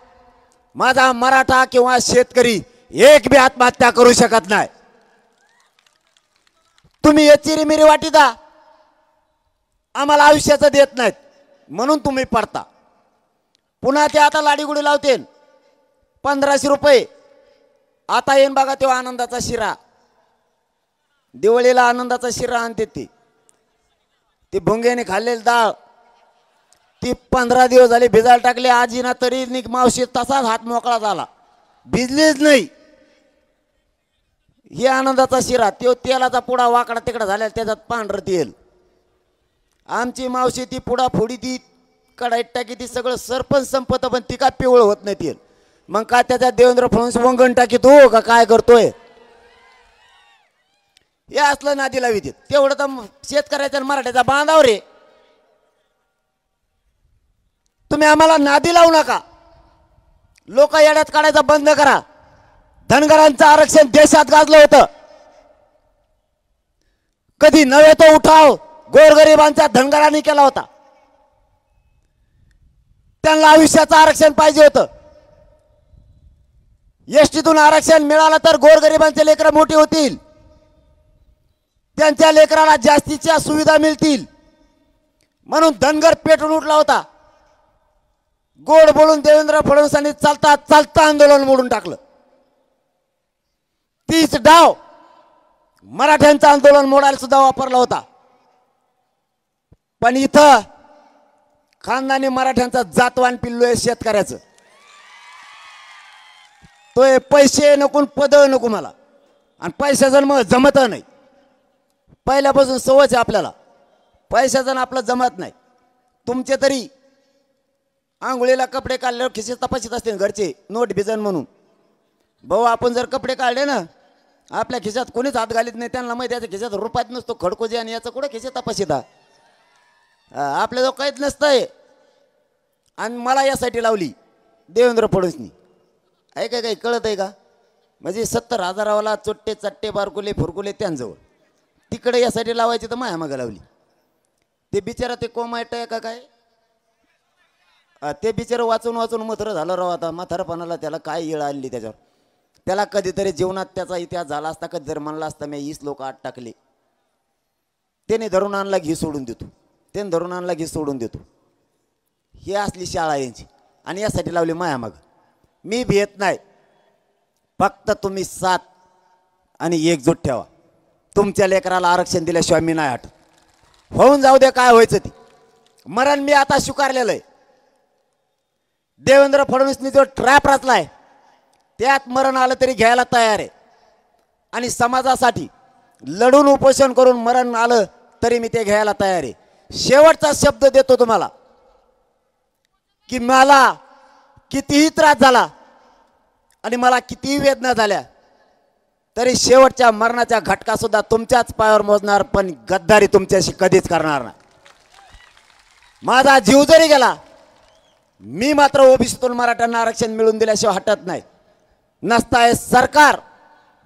माझा मराठा किंवा शेतकरी एक बी आत्महत्या करू शकत नाही. तुम्ही हे चिरीमिरी वाटीदा आम्हाला आयुष्याचं देत नाहीत म्हणून तुम्ही पडता. पुन्हा ते आता लाडीगुडी लावते 1500 रुपये. आता येईन बघा तेव्हा आनंदाचा शिरा, दिवाळीला आनंदाचा शिरा आणते. ती भुंग्याने खाल्लेली डाळ, ती 15 दिवस झाले भिजायला टाकले. आजीना तरी मावशी तसाच हात मोकळा झाला, भिजलीच नाही. ही आनंदाचा शिरा, तो तेलाचा पुडा वाकडा तिकडा झाला, त्याच्यात पांढरं तेल. आमची मावशी ती पुडा फोडी, ती कढाईत टाकी, ती सगळं सरपंच संपत, पण ती काय पिवळ होत नाही तेल. मग काय त्याच्यात देवेंद्र फडणवीस वंगण टाकीत हो का काय करतोय? हे असलं नादी लावी देत. तेवढं तर शेतकऱ्याच्या मराठ्याचा बांधावर रे. तुम्ही आम्हाला नादी लावू नका. लोक येड्यात काढायचं बंद करा. धनगरांचं आरक्षण देशात गाजलं होतं. कधी नव्हे तो उठाव गोरगरिबांचा धनगरांनी केला होता. त्यांना आयुष्याचं आरक्षण पाहिजे होतं. एसटीतून आरक्षण मिळालं तर गोरगरिबांचे लेकरं मोठी होतील, त्यांच्या लेकराला जास्तीच्या सुविधा मिळतील म्हणून धनगर पेटून उठला होता. गोड बोलून देवेंद्र फडणवीसांनी चालता चालता आंदोलन मोडून टाकलं. तीच डाव मराठ्यांचं आंदोलन मोडायला सुद्धा वापरला होता। पण इथं खानदानी मराठ्यांचा जातवान पिल्लू आहे शेतकऱ्याचं। तो पैसे नको पद नको मला, आणि पैशाचं मग जमत नाही। पहिल्यापासून सवयच आहे आपल्याला, पैशाचं आपलं जमत नाही। तुमचे तरी आंघोळीला कपडे काढल्यावर खिसे तपासित असतील घरचे नोट भिजन म्हणून। भाऊ आपण जर कपडे काढले ना आपल्या खिशात कोणीच हात घालीत नाही, त्यांना माहिती याच्या खिशात रुपयात नसतो खडकोजे, आणि याचं कुठे खिसे तपासित आपल्या जो काहीच नसतंय। आणि मला यासाठी लावली देवेंद्र फडणवीसनी, आहे काय काही कळत आहे का? म्हणजे 70,000वाला चोट्टे चट्टे बारकुले फुरकुले त्यांजवळ तिकडे यासाठी लावायची तर माया मागं लावली। ते बिचारा ते कोमायट आहे का काय, ते बिचारा वाचून वाचून मथर झालं राव। आता म्हातारपणाला त्याला काय येळ आणली त्याच्यावर। त्याला कधीतरी जीवनात त्याचा इतिहास झाला असता, कधीतरी म्हणला असता मी 20 लोक आत टाकले, त्याने धरून आणला घी सोडून देतो, त्याने धरून आणला घी सोडून देतो। ही असली शाळा यांची, आणि यासाठी लावली माया माग। मी भेट नाही, फक्त तुम्ही साथ आणि एकजूट ठेवा। तुमच्या लेकराला आरक्षण दिल्याशिवाय मी नाही हटत। होऊन जाऊ दे काय व्हायचं ती, मरण मी आता स्वीकारलेलं आहे। देवेंद्र फडणवीसनी जो ट्रॅप रचलाय त्यात मरण आलं तरी घ्यायला तयार आहे, आणि समाजासाठी लढून उपोषण करून मरण आलं तरी मी ते घ्यायला तयार आहे। शेवटचा शब्द देतो तुम्हाला की मला कितीही त्रास झाला आणि मला कितीही वेदना झाल्या तरी शेवटच्या मरणाच्या घटका सुद्धा तुमच्याच पायावर मोजणार, पण गद्दारी तुमच्याशी कधीच करणार नाही। माझा जीव जरी गेला मी मात्र ओबीसीतून मराठ्यांना आरक्षण मिळवून दिल्याशिवाय हटत नाही। नसताय सरकार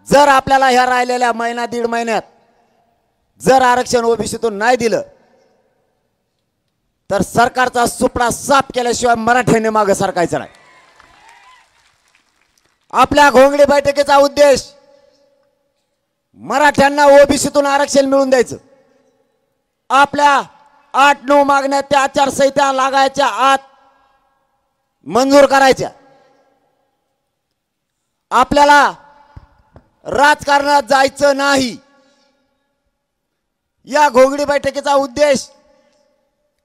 जर आपल्याला ह्या राहिलेल्या महिना दीड महिन्यात जर आरक्षण ओबीसीतून नाही दिलं तर सरकारचा सुपडा साफ केल्याशिवाय मराठ्यांनी मागे सरकायचं नाही। आपल्या घोंगडी बैठकीचा उद्देश मराठ्यांना ओबीसीतून आरक्षण मिळवून द्यायचं। आपल्या 8-9 मागण्या त्या आचारसंहिता लागायच्या आत मंजूर करायच्या। आपल्याला राजकारणात जायचं नाही। या घोंगडी बैठकीचा उद्देश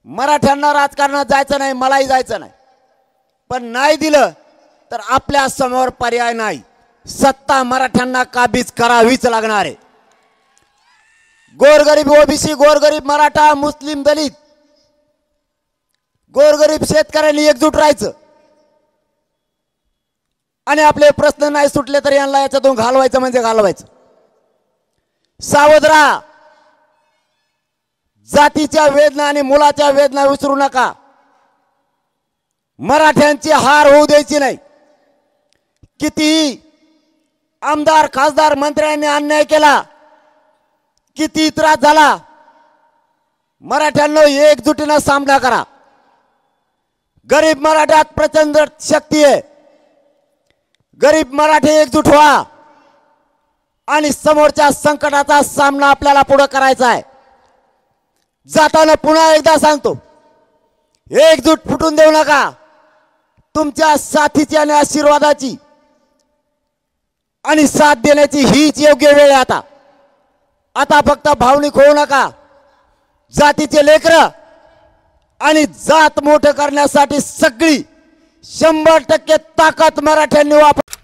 मराठ्यांना राजकारणात जायचं नाही, मलाही जायचं नाही, पण नाही दिलं तर आपल्या समोर पर्याय नाही, सत्ता मराठ्यांना काबीज करावीच लागणार आहे। गोरगरीब ओबीसी, गोरगरीब मराठा, मुस्लिम, दलित, गोरगरीब शेतकऱ्यांनी एकजूट राहायचं, आणि आपले प्रश्न नाही सुटले तर यांना याच्यातून घालवायचं म्हणजे घालवायचं। सावध राहा, जातीच्या वेदना आणि मुलाच्या वेदना विसरू नका। मराठ्यांची हार होऊ द्यायची नाही। कितीही आमदार खासदार मंत्र्यांनी अन्याय केला, किती त्रास झाला, मराठ्यांनो एकजुटीने सामना करा। गरीब मराठ्यात प्रचंड शक्ती आहे। गरीब मराठी एकजूट व्हा आणि समोरच्या संकटाचा सामना आपल्याला पुढे करायचा आहे। जाताना पुन्हा एकदा सांगतो, एकजूट फुटून देऊ नका। तुमच्या साथीची आणि आशीर्वादाची आणि साथ देण्याची हीच योग्य वेळ आहे। आता फक्त भावनिक होऊ नका। जातीचे लेकरं आणि जात मोठं करण्यासाठी सगळी 100% ताकद मराठ्यांनी वापर